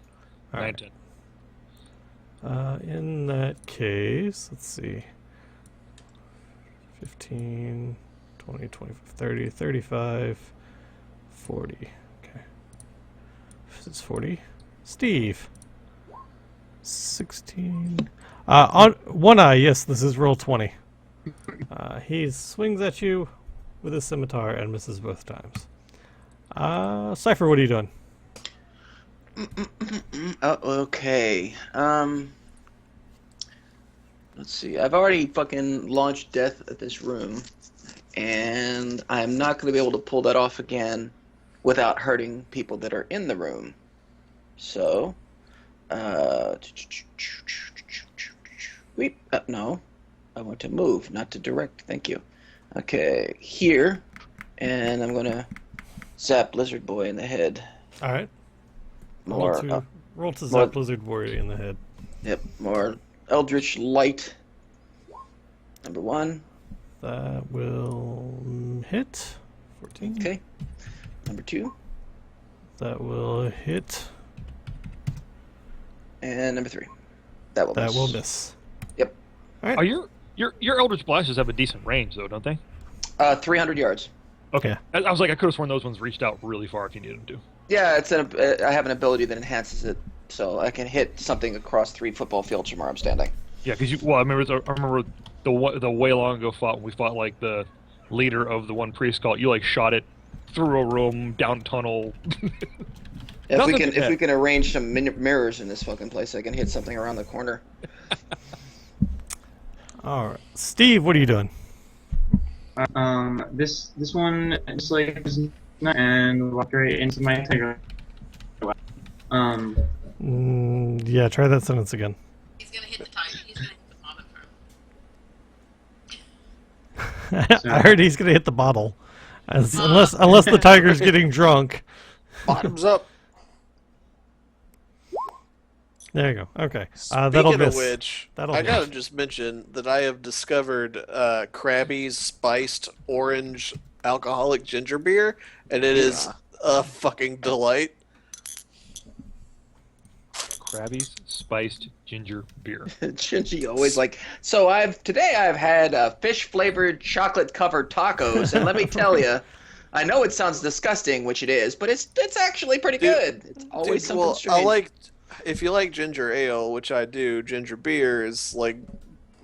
All 9, right. 10. In that case, let's see. 15, 20, 25, 30, 35, 40. Okay. It's 40. Steve. 16. On one eye, yes, this is roll 20. He swings at you with his scimitar and misses both times. Cypher, what are you doing? Okay. Let's see. I've already fucking launched death at this room, and I'm not going to be able to pull that off again without hurting people that are in the room. So, no. I want to move, not to direct. Thank you. Okay, here, and I'm going to zap Lizard Boy in the head. All right. More, Roll to more- zap Blizzard Warrior in the head. yep, more Eldritch Light. Number 1. That will hit. 14. Okay. Number 2. That will hit. And number 3. That will That miss. will miss. Yep. Oh, your Eldritch Blasters have a decent range, though, don't they? 300 yards. Okay. Yeah. I was like, I could have sworn those ones reached out really far if you needed them to. Yeah, I have an ability that enhances it, so I can hit something across 3 football fields from where I'm standing. Yeah, because I remember the way long ago when we fought like the leader of the one priest cult. You like shot it through a room, down a tunnel. If Nothing we can, to if we that. can arrange some mirrors in this fucking place, I can hit something around the corner. All right. Steve, what are you doing? This one just like and walked right into my tiger. Yeah, try that sentence again. He's gonna hit the tiger. He's gonna hit the vomit from. I heard he's gonna hit the bottle, unless the tiger's getting drunk. Bottoms up. There you go. Okay, that'll Speaking miss. of which, That'll I miss. gotta just mention that I have discovered Krabby's spiced orange alcoholic ginger beer, and it is a fucking delight. Krabby's spiced ginger beer. Shinji always like. So today I've had fish flavored chocolate covered tacos, and let me tell you, I know it sounds disgusting, which it is, but it's actually pretty Dude, good. It's always Dude, something well, strange. if you like ginger ale, which I do, ginger beer is like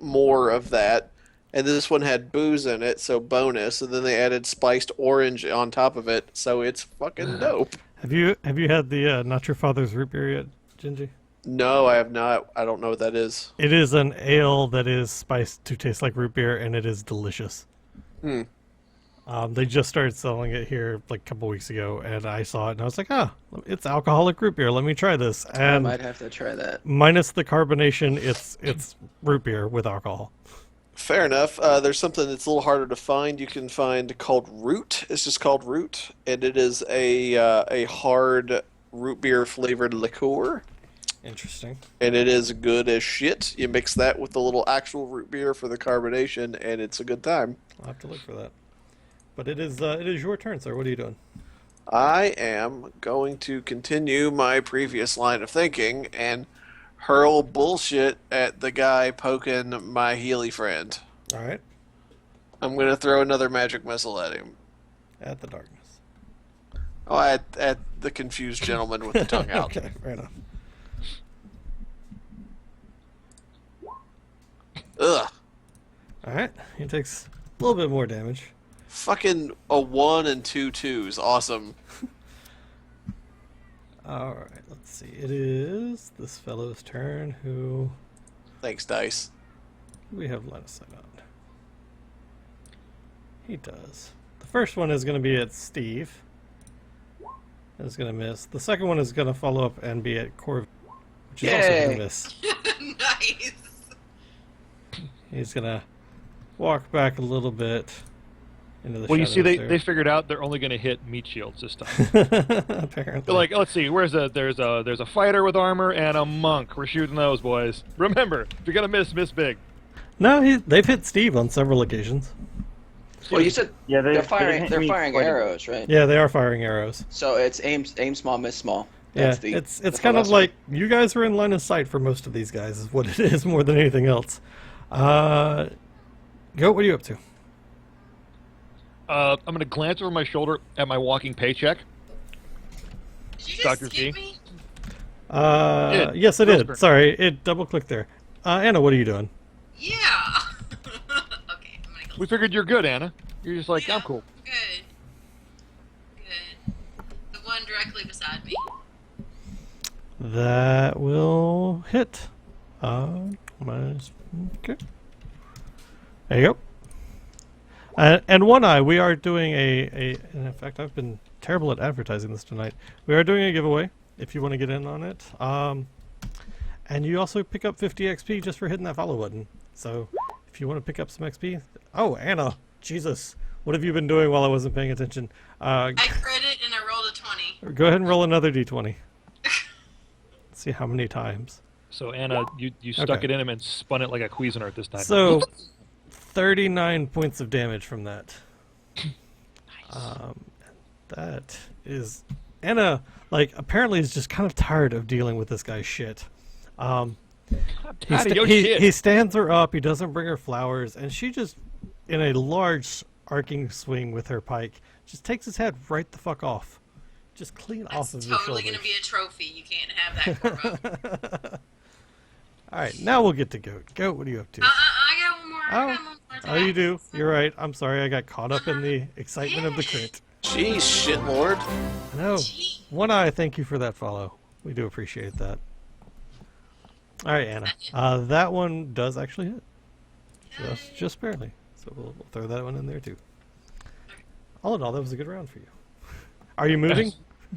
more of that. And this one had booze in it, so bonus. And then they added spiced orange on top of it, so it's fucking dope. Have you had the Not Your Father's root beer yet, Gingy? No, I have not. I don't know what that is. It is an ale that is spiced to taste like root beer, and it is delicious. Hmm. They just started selling it here like a couple weeks ago, and I saw it, and I was like, it's alcoholic root beer. Let me try this. I And might have to try that. minus the carbonation, it's root beer with alcohol. Fair enough. There's something that's a little harder to find. You can find called Root. It's just called Root, and it is a hard root beer flavored liqueur. Interesting. and it is good as shit. You mix that with a little actual root beer for the carbonation, and it's a good time. I'll have to look for that. But it is your turn, sir. What are you doing? I am going to continue my previous line of thinking and hurl bullshit at the guy poking my Healy friend. All right. I'm going to throw another magic missile at him. At the darkness. Oh, at the confused gentleman with the tongue out. Okay, fair enough. Ugh. All right. He takes a little bit more damage. Fucking a 1 and 2 twos. Awesome. All right. Let's see. It is this fellow's turn. Who Thanks, Dice. we have line of sight on? He does. The first one is going to be at Steve. Is going to miss. The second one is going to follow up and be at Corv, which is also going to miss. Nice. He's going to walk back a little bit into the Well, you see, shadows they figured out they're only going to hit meat shields this time. there. Apparently. They're like, let's see, there's a fighter with armor and a monk. We're shooting those boys. Remember, if you're gonna miss big. No, they've hit Steve on several occasions. Well, you said Yeah, they're firing. hit They're me firing quite a bit. arrows, right? Yeah, they are firing arrows. So it's aim small, miss small. Yeah, That's the, it's the kind of philosophy. like you guys are in line of sight for most of these guys, is what it is more than anything else. Goat, what are you up to? I'm gonna glance over my shoulder at my walking paycheck. Did you just Dr. skip G? me? Yes, it Rosebud. did. Sorry, it double clicked there. Anna, what are you doing? Yeah. Okay, I'm gonna go. We figured you're good, Anna. You're just like, Yeah. I'm cool. Good. Good. The one directly beside me. That will hit. Minus. Okay. There you go. And One Eye, we are doing and in fact, I've been terrible at advertising this tonight. We are doing a giveaway if you want to get in on it. And you also pick up 50 XP just for hitting that follow button. So if you want to pick up some XP. Oh, Anna, Jesus. What have you been doing while I wasn't paying attention? I crit and I rolled a 20. Go ahead and roll another d20. Let's see how many times. So Anna, you stuck Okay. it in him and spun it like a Cuisinart this time. So, 39 points of damage from that. That is... Anna, like, apparently is just kind of tired of dealing with this guy's shit. I'm tired of your He shit. stands her up, he doesn't bring her flowers, and she just, in a large arcing swing with her pike, just takes his head right the fuck off. Just clean off That's of his totally shoulders. gonna be a trophy. You can't have that, Corvo. Alright, now we'll get to Goat. Goat, what are you up to? I got one more. I got one more. Oh, you do. You're right. I'm sorry. I got caught up in the excitement of the crit. Jeez, shitlord. I know. One Eye, thank you for that follow. We do appreciate that. All right, Anna. That one does actually hit. Just barely. So we'll throw that one in there too. All in all, that was a good round for you. Are you moving?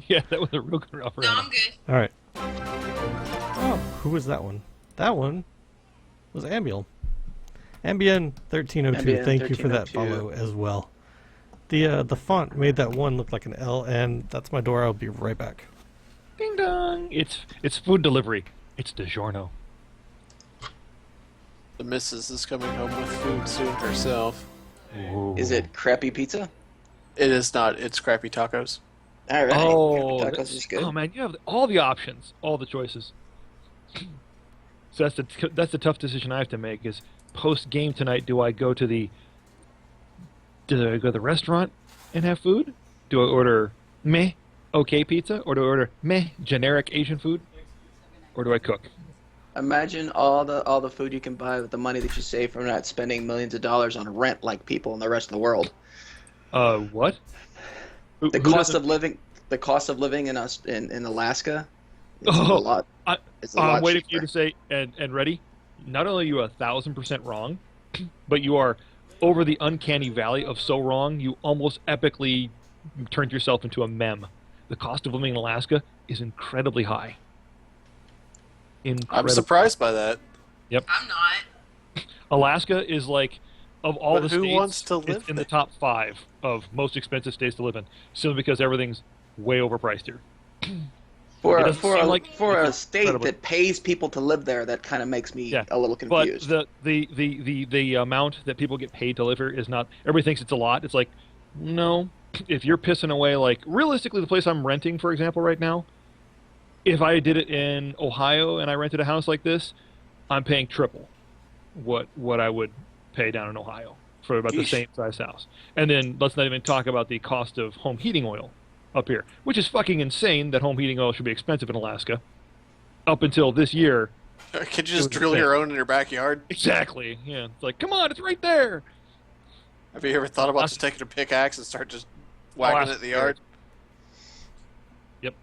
Yeah, that was a real good round for No, Anna. I'm good. All right. Oh, who was that one? That one was Ambiel. Ambien 1302. Ambien Thank you for that 1302. follow as well. The font made that one look like an L, and that's my door. I'll be right back. Ding dong! It's food delivery. It's DiGiorno. The missus is coming home with food soon herself. Is it crappy pizza? It is not. It's crappy tacos. All right. Oh, Crappy tacos is good. oh man, you have all the options, all the choices. So that's the tough decision I have to make. Is post game tonight, do I go to the restaurant and have food? Do I order meh okay pizza, or do I order meh generic Asian food, or do I cook? Imagine all the food you can buy with the money that you save from not spending millions of dollars on rent like people in the rest of the world. What? The cost of living in us in Alaska is Oh, a lot. I- It's a lot I'm waiting for you cheaper. to say, and ready. Not only are you 1,000% wrong, but you are over the uncanny valley of so wrong, you almost epically turned yourself into a meme. The cost of living in Alaska is incredibly high. I'm surprised by that. I'm not. Alaska is like, of all But the who states, wants to live it's in the there? top 5 of most expensive states to live in, simply because everything's way overpriced here. For It a, doesn't for seem a, like for a it's state incredibly- that pays people to live there, that kind of makes me Yeah, a little but confused. the amount that people get paid to live here is not. Everybody thinks it's a lot. It's like, no. If you're pissing away, like realistically, the place I'm renting, for example, right now, if I did it in Ohio and I rented a house like this, I'm paying triple what I would pay down in Ohio for about the Yeesh. same size house. And then let's not even talk about the cost of home heating oil up here, which is fucking insane that home heating oil should be expensive in Alaska. Up until this year, Could you It just was drill insane. your own in your backyard? exactly. Yeah, it's like, come on, it's right there. Have you ever thought about That's- just taking a pickaxe and start just whacking ask it in the the yard? Yep.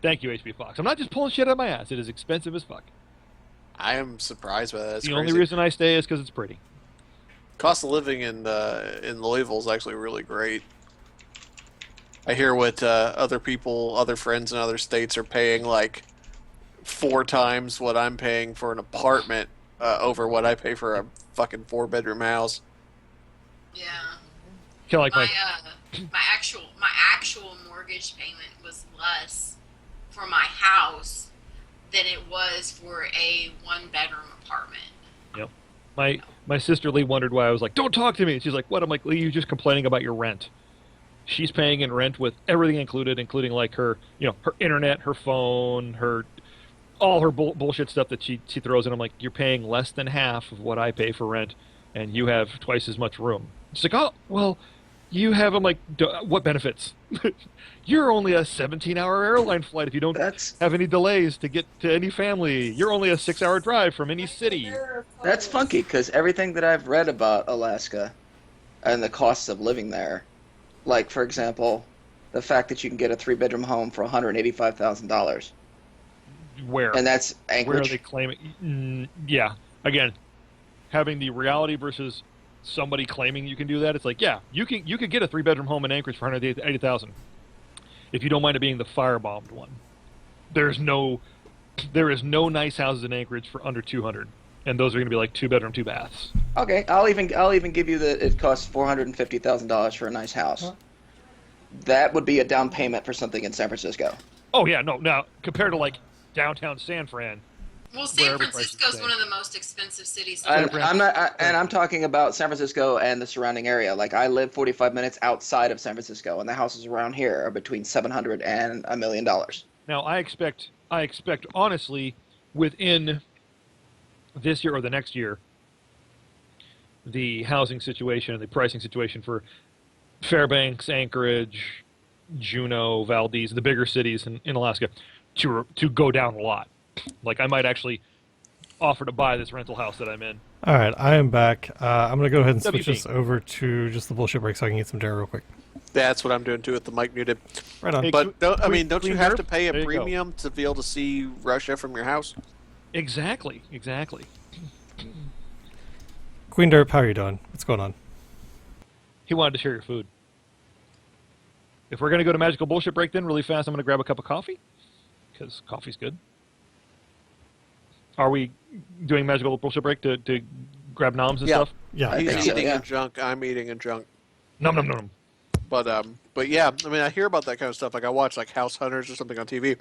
Thank you, HB Fox. I'm not just pulling shit out of my ass. It is expensive as fuck. I am surprised by that. It's The crazy. only reason I stay is because it's pretty. Cost of living in Louisville is actually really great. I hear what other people, other friends in other states are paying like 4 times what I'm paying for an apartment over what I pay for a fucking 4-bedroom house. Yeah. Kind of like My my my actual mortgage payment was less for my house than it was for a 1-bedroom apartment. my sister Lee wondered why I was like, "Don't talk to me." She's like, "What?" I'm like, "Lee, you're just complaining about your rent." She's paying in rent with everything included, including like her, her internet, her phone, her all her bullshit stuff that she throws in. I'm like, "You're paying less than half of what I pay for rent, and you have twice as much room." She's like, "Oh, well, you have." I'm like, "What benefits?" You're only a 17-hour airline flight if you don't That's have any delays to get to any family. You're only a 6-hour drive from any city. that's funky because everything that I've read about Alaska and the costs of living there, like for example, the fact that you can get a 3-bedroom home for $185,000, Where? and that's Where are Anchorage. they claiming? Yeah. Again, having the reality versus somebody claiming you can do that. It's like, yeah, you could get a 3-bedroom home in Anchorage for 180,000 if you don't mind it being the firebombed one. There is no nice houses in Anchorage for under 200, and those are going to be like 2-bedroom, 2 baths. Okay, I'll even give you that it costs $450,000 for a nice house. That would be a down payment for something in San Francisco. Oh yeah, no. Now compared to like downtown San Fran, Well, Where San every price is Francisco's the one of the most expensive cities. And San Fran- I'm talking about San Francisco and the surrounding area. Like I live 45 minutes outside of San Francisco, and the houses around here are between $700,000 and $1 million. now I expect honestly within this year or the next year, the housing situation and the pricing situation for Fairbanks, Anchorage, Juneau, Valdez, the bigger cities in Alaska, to go down a lot. Like I might actually offer to buy this rental house that I'm in. All right, I am back. I'm gonna go ahead and switch WP. this over to just the bullshit break so I can eat some dinner real quick. That's what I'm doing too with the mic muted. Right on. Hey, But don't you Queen have Derp? to pay a There you go. premium to be able to see Russia from your house? Exactly. Queen Derp, how are you doing? What's going on? He wanted to share your food. If we're gonna go to magical bullshit break, then really fast, I'm gonna grab a cup of coffee because coffee's good. Are we doing magical bullshit break to grab noms and Yeah. stuff? Yeah, I He's think so, eating yeah. a junk. I'm eating a junk. Num num num. But yeah, I mean, I hear about that kind of stuff. Like I watch like House Hunters or something on TV,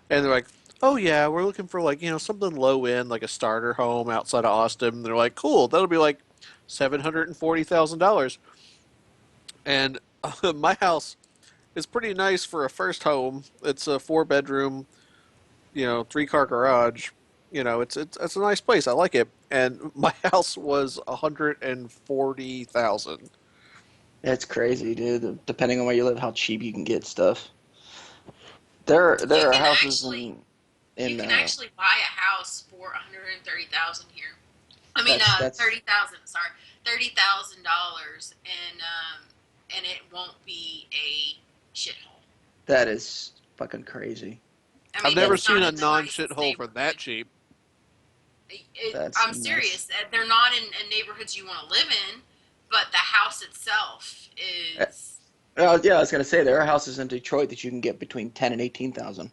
and they're like, "Oh yeah, we're looking for like something low end, like a starter home outside of Austin." And they're like, "Cool, that'll be like $740,000." And my house is pretty nice for a first home. It's a 4-bedroom, 3-car garage. It's a nice place. I like it. And my house was 140,000. It's crazy, dude. Depending on where you live, how cheap you can get stuff. There are can houses actually- in You can actually buy a house for 130,000 here. I mean, That's- 30,000. Sorry, $30,000, and it won't be a shithole. that is fucking crazy. I mean, I've never it's not seen a in the non-shithole nicest for that neighborhood. cheap. That's I'm nuts. serious. They're not in neighborhoods you want to live in, but the house itself is. Yeah, I was gonna say there are houses in Detroit that you can get between 10 and 18,000.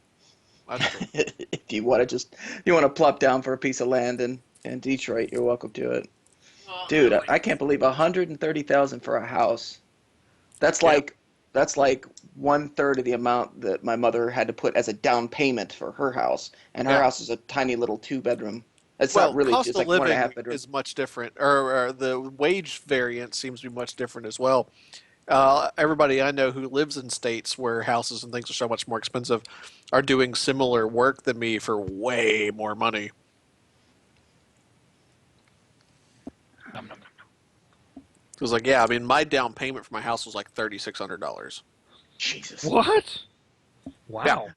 That's true. If you want to plop down for a piece of land in Detroit, you're welcome to it. Well, Dude, no, I can't believe 130,000 for a house. That's Yeah. like That's like 1/3 of the amount that my mother had to put as a down payment for her house, and her Yeah. house is a tiny little 2 bedroom. It's not Well, really. cost It's of like 1.5 living bedroom. is much different, or the wage variance seems to be much different as well. Everybody I know who lives in states where houses and things are so much more expensive are doing similar work than me for way more money. Nom, nom, nom. It was like, yeah, I mean, my down payment for my house was like $3,600. Jesus. What? Yeah, Wow.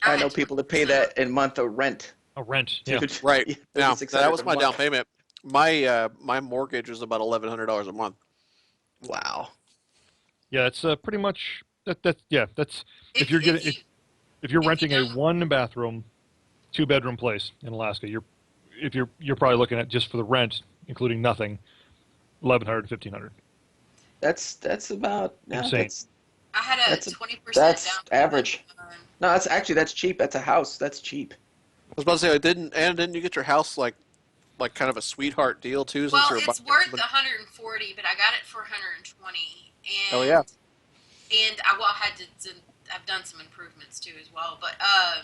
I I had know people that 20% pay that in month of rent, A rent. Yeah. dude. right. Yeah, Now that 3,600 was a my down month. payment. My mortgage was about $1,100 a month. Wow. Yeah, that's pretty much that yeah, that's if you're getting if you if you're if you renting a don't. 1 bathroom, 2 bedroom place in Alaska, you're probably looking at just for the rent, including nothing, 1,100 to 1,500. That's about yeah. Insane. I had a That's 20% that's down payment average. on. No, that's cheap. That's a house. That's cheap. I was about to say, didn't you get your house like kind of a sweetheart deal too, since Well, you're it's buying worth it? 140, but I got it for 120, Oh yeah. and I well had to I've done some improvements too as well, but I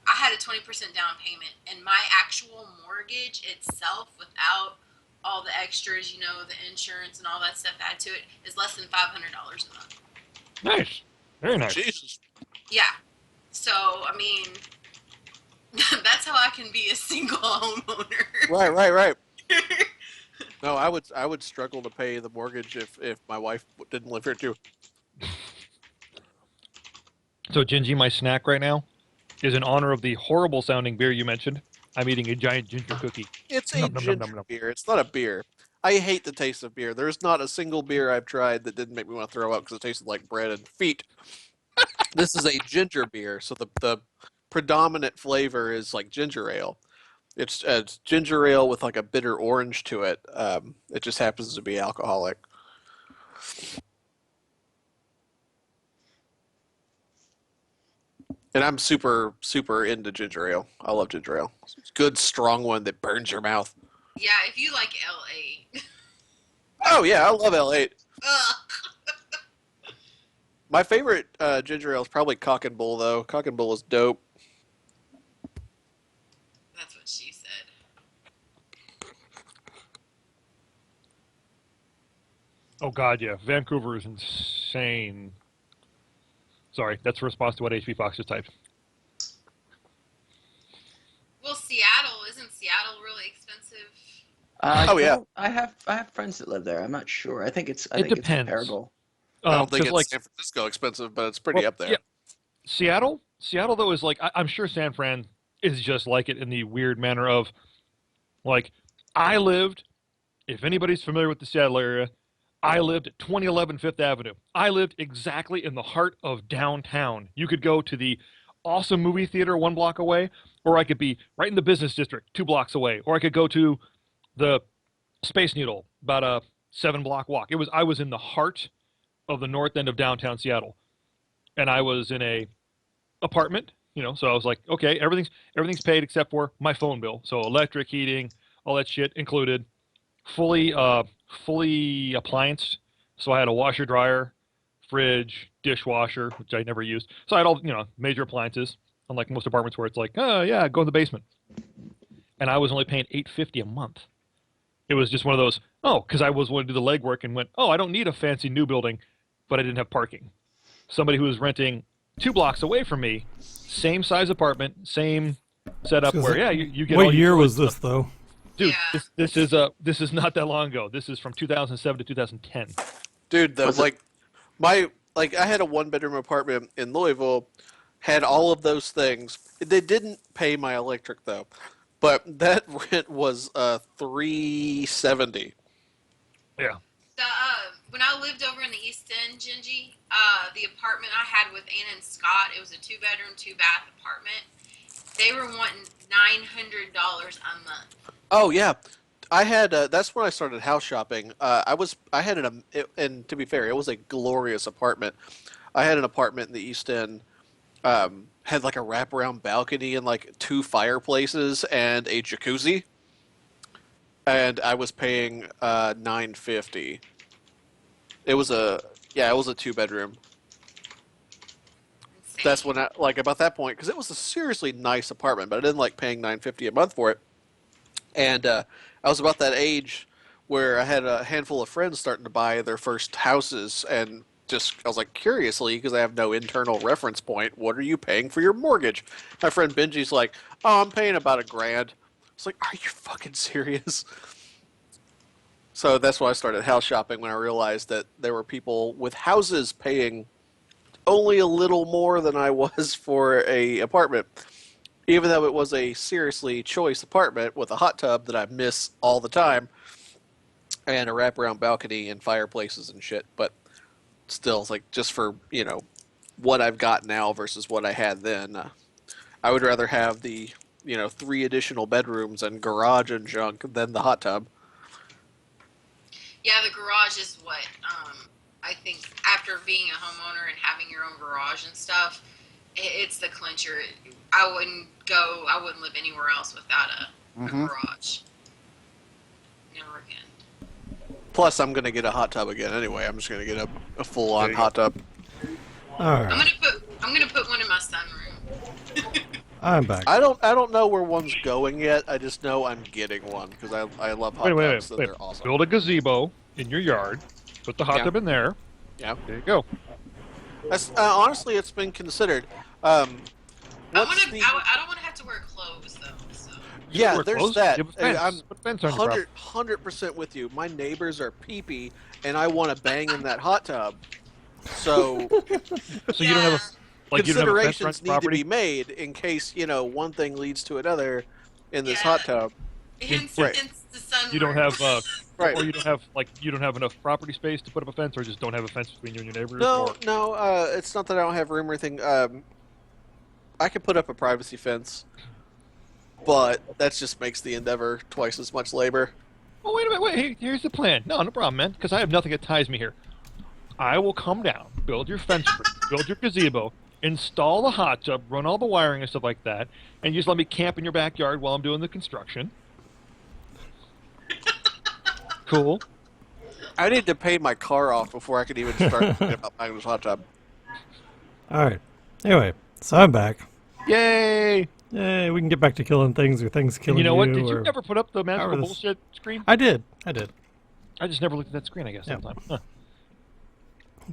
had a 20% down payment, and my actual mortgage itself, without all the extras, the insurance and all that stuff added to it, is less than $500 a month. Nice. Very nice. Jesus. Yeah. So I mean, that's how I can be a single homeowner. Right. No, I would struggle to pay the mortgage if my wife didn't live here too. So, Gingy, my snack right now is in honor of the horrible sounding beer you mentioned. I'm eating a giant ginger cookie. It's a Num, num, num, num, ginger num. beer. It's not a beer. I hate the taste of beer. There's not a single beer I've tried that didn't make me want to throw up because it tasted like bread and feet. This is a ginger beer, so the predominant flavor is like ginger ale. It's ginger ale with like a bitter orange to it. It just happens to be alcoholic. And I'm super, super into ginger ale. I love ginger ale. It's a good, strong one that burns your mouth. Yeah, if you like LA. Oh, yeah, I love L8. Ugh. My favorite ginger ale is probably Cock and Bull, though. Cock and Bull is dope. That's what she said. Oh God, yeah. Vancouver is insane. Sorry, that's a response to what HB Fox just typed. Well, Seattle, isn't Seattle really expensive? Oh, yeah. I have friends that live there. I'm not sure. I It think it's depends. comparable. I don't think 'Cause it's like, San Francisco expensive, but it's pretty well, up there. yeah, Seattle though is like I'm sure San Fran is just like it in the weird manner of like I lived. If anybody's familiar with the Seattle area, I lived at 2011 Fifth Avenue. I lived exactly in the heart of downtown. You could go to the awesome movie theater 1 block away, or I could be right in the business district 2 blocks away, or I could go to the Space Needle about a 7 block walk. I was in the heart of the north end of downtown Seattle, and I was in a apartment. So I was like, okay, everything's paid except for my phone bill. So electric, heating, all that shit included, fully applianced. So I had a washer, dryer, fridge, dishwasher, which I never used. So I had all major appliances. Unlike most apartments where it's like, oh yeah, go in the basement. And I was only paying $850 a month. It was just one of those, because I was wanting to do the legwork and went, I don't need a fancy new building, but I didn't have parking. Somebody who was renting 2 blocks away from me, same size apartment, same setup, Because where you get all what your year toys was and this stuff. though? Dude, Yeah. this is not that long ago. This is from 2007 to 2010. Dude, the Was it? I had a one-bedroom apartment in Louisville, had all of those things. They didn't pay my electric though, but that rent was $370. Yeah. When I lived over in the East End, Gingy, the apartment I had with Anna and Scott, it was a 2 bedroom, 2 bath apartment. They were wanting $900 a month. Oh yeah, I had. That's when I started house shopping. I had and to be fair, it was a glorious apartment. I had an apartment in the East End. Had like a wraparound balcony and like 2 fireplaces and a jacuzzi, and I was paying $950. It was Yeah, it was a 2-bedroom. Insane. That's when I like about that point because it was a seriously nice apartment, but I didn't like paying $950 a month for it. And I was about that age where I had a handful of friends starting to buy their first houses, and just I was like curiously because I have no internal reference point. What are you paying for your mortgage? My friend Benji's like, "Oh, I'm paying about $1,000." It's like, "Are you fucking serious?" So that's why I started house shopping when I realized that there were people with houses paying only a little more than I was for a apartment, even though it was a seriously choice apartment with a hot tub that I miss all the time and a wraparound balcony and fireplaces and shit. But still, it's like just for what I've got now versus what I had then, I would rather have the 3 additional bedrooms and garage and junk than the hot tub. Yeah, the garage is what I think after being a homeowner and having your own garage and stuff, it's the clincher. I wouldn't live anywhere else without a garage. Never again. Plus, I'm gonna get a hot tub again anyway. I'm just gonna get a full-on hot tub. All right, I'm gonna put one in my sunroom. I'm back. I don't know where one's going yet. I just know I'm getting one because I love hot tubs. Wait. They're awesome. Build a gazebo in your yard. Put the hot Yeah. tub in there. Yeah. There you go. That's, honestly, it's been considered. I What's don't want to have to wear clothes though. So. Yeah, Wear there's clothes. that. You have a fence. I'm Put a fence on your property. 100% with you. My neighbors are peepee, and I want to bang in that hot tub. So So you don't have you don't have a fence considerations around your need to property. be made in case one thing leads to another in this Yeah. hot tub. Hence, Right. hence the sunroom. You don't have Right. or you don't have enough property space to put up a fence, or just don't have a fence between you and your neighbors. No, or... no, it's not that I don't have room or anything. I could put up a privacy fence, but that just makes the endeavor twice as much labor. Oh, wait a minute. Wait, hey, here's the plan. No problem, man, because I have nothing that ties me here. I will come down, build your fence, build your gazebo, install the hot tub, run all the wiring and stuff like that, and you just let me camp in your backyard while I'm doing the construction. Cool. I need to pay my car off before I can even start thinking about buying this hot tub. All right. Anyway, so I'm back. Yay! Yay, we can get back to killing things or things killing You know what? Did or- you never put up the magical this- bullshit screen? I did. I just never looked at that screen, I guess, Yeah. sometime. Huh.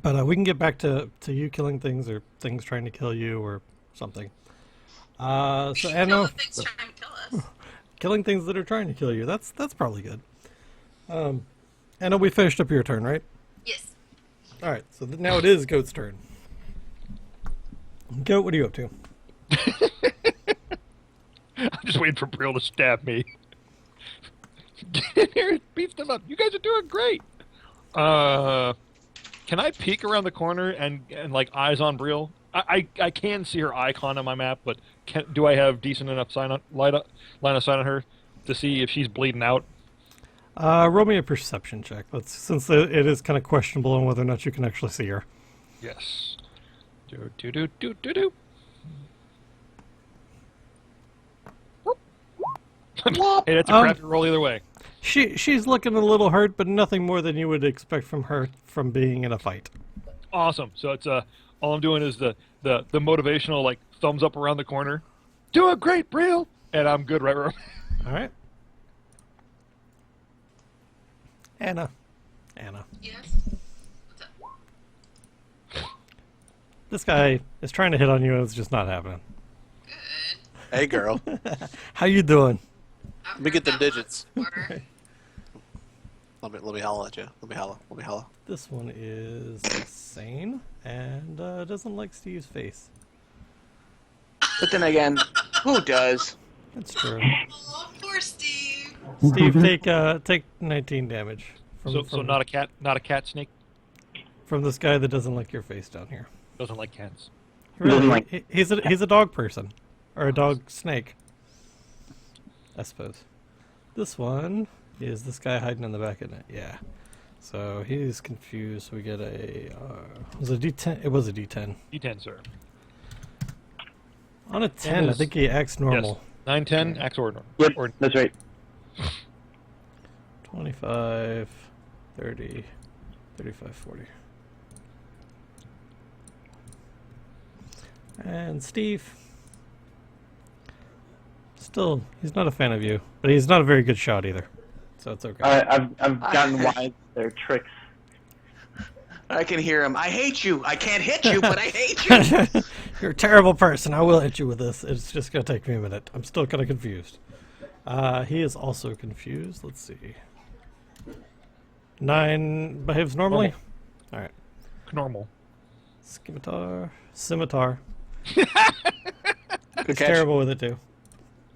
But we can get back to you killing things or things trying to kill you or something. So Kill Anna, the things trying to kill us. killing things that are trying to kill you. That's probably good. Anna, we finished up your turn, right? Yes. All right. So now it is Goat's turn. Goat, what are you up to? I'm just waiting for Brill to stab me. Get in here, beef them up. You guys are doing great. Can I peek around the corner and like eyes on Brill? I can see her icon on my map, but do I have decent enough line of sight on her to see if she's bleeding out? Roll me a perception check. Since it is kind of questionable on whether or not you can actually see her. Yes. Do. Hey, that's a crappy roll either way. She's looking a little hurt, but nothing more than you would expect from her from being in a fight. Awesome. So it's all I'm doing is the motivational like thumbs up around the corner. Doing great, Brill, and I'm good right where. All right. Anna. Yes. What's up? This guy is trying to hit on you and it's just not happening. Good. Hey, girl. How you doing? I've Let me get heard them that digits. once before. Let me holler at you. Let me holler. This one is sane and doesn't like Steve's face. But then again, who does? That's true. Oh, poor Steve. Steve, take 19 damage So not a cat snake. from this guy that doesn't like your face down here. Doesn't like cats. Really, he's a dog person or a dog snake, I suppose. This one is this guy hiding in the back of it. Yeah. So he's confused. We get a was it a D10? It was a D10. D10, sir. On a 10, I is- think he acts normal. Yes. 9-10, axe order. Yep, Or that's right. 25, 30, 35, 40. And Steve. Still, he's not a fan of you, but he's not a very good shot either. So it's okay. I've gotten wise to their tricks. I can hear him. I hate you. I can't hit you, but I hate you. You're a terrible person. I will hit you with this. It's just going to take me a minute. I'm still kind of confused. He is also confused. Let's see. 9 behaves normally? All right. Normal. Scimitar. Good He's catch. terrible with it, too.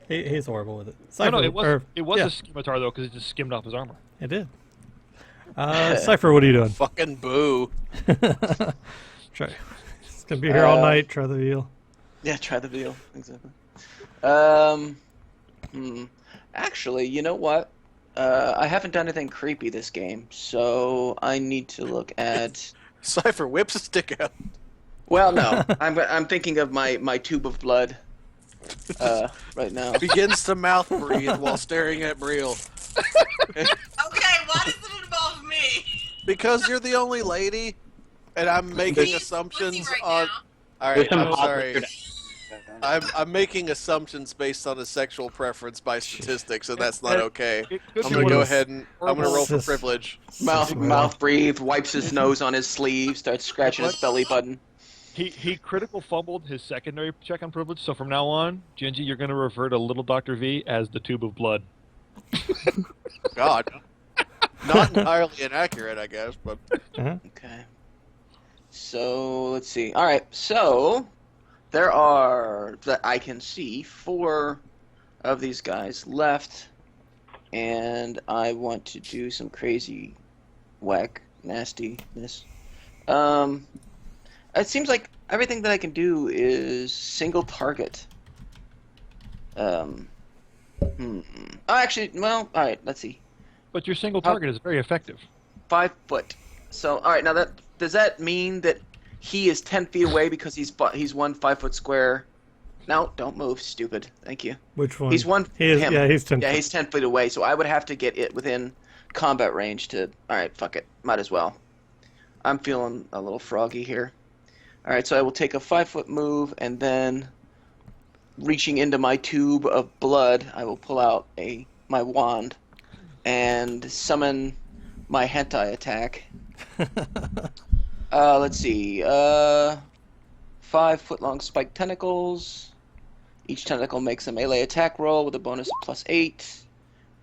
He's horrible with it. No, Cypher, it was yeah, a scimitar though, because it just skimmed off his armor. it did. Cypher, what are you doing? Fucking boo. Try. It's going to be here all night. Try the veal. Yeah, try the veal. Exactly. Actually, you know what? I haven't done anything creepy this game, so I need to look at. Cypher whips a stick out. Well, no, I'm thinking of my tube of blood. Right now. Begins to mouth breathe while staring at Brielle. Okay, why does it involve me? Because you're the only lady, and I'm making He's assumptions looking right on. now. All There's right, some I'm hot sorry. liquor I'm making assumptions based on a sexual preference by statistics, and that's not okay. It could I'm be gonna What go is- ahead and I'm gonna roll for Sis- privilege. Mouth breathe, wipes his nose on his sleeve, starts scratching his belly button. He critical fumbled his secondary check on privilege, so from now on, Genji, you're going to refer to Little Dr. V as the tube of blood. God, not entirely inaccurate, I guess, but Okay. So let's see. All right. So there are that I can see 4 of these guys left, and I want to do some crazy, whack, nastiness. It seems like everything that I can do is single target. Oh, actually, well, all right. Let's see. But your single target is very effective. 5 foot. So, all right. Now that does that mean that he is 10 feet away because he's 1 5 foot square? No, don't move, stupid. Thank you. Which one? He's one. He is, him. yeah, he's 10 Yeah, feet. he's 10 feet away. So I would have to get it within combat range to. All right, fuck it. Might as well. I'm feeling a little froggy here. All right, so I will take a 5 foot move, and then, reaching into my tube of blood, I will pull out my wand, and summon my hentai attack. Let's see. 5 foot long spiked tentacles. Each tentacle makes a melee attack roll with a bonus of +8.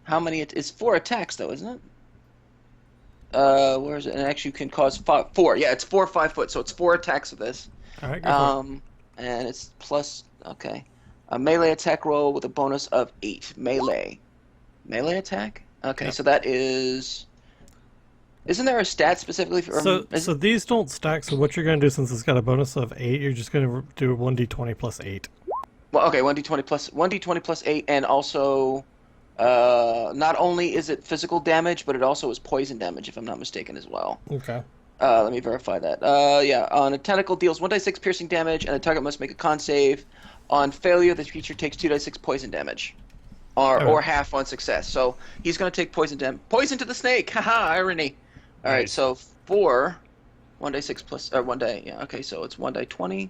How many? It's 4 attacks though, isn't it? Where is it? And actually, you can cause 4. Yeah, it's 4 5 foot, so it's 4 attacks of this. All right, go for it. And it's plus. Okay, a melee attack roll with a bonus of 8. Melee attack. Okay, Yep. so that is. Isn't there a stat specifically for? So these don't stack. So what you're going to do, since it's got a bonus of 8, you're just going to do 1d20 plus 8. Well, okay, 1d20 plus 8, and also, not only is it physical damage, but it also is poison damage, if I'm not mistaken, as well. Okay. Let me verify that. Yeah, on a tentacle deals 1d6 piercing damage, and the target must make a con save. On failure, the creature takes 2d6 poison damage, or half on success. So he's going to take poison damage. Poison to the snake! Haha, irony. All right, Nice. so 4, 1d6 plus, or 1d, yeah, okay, so it's 1d20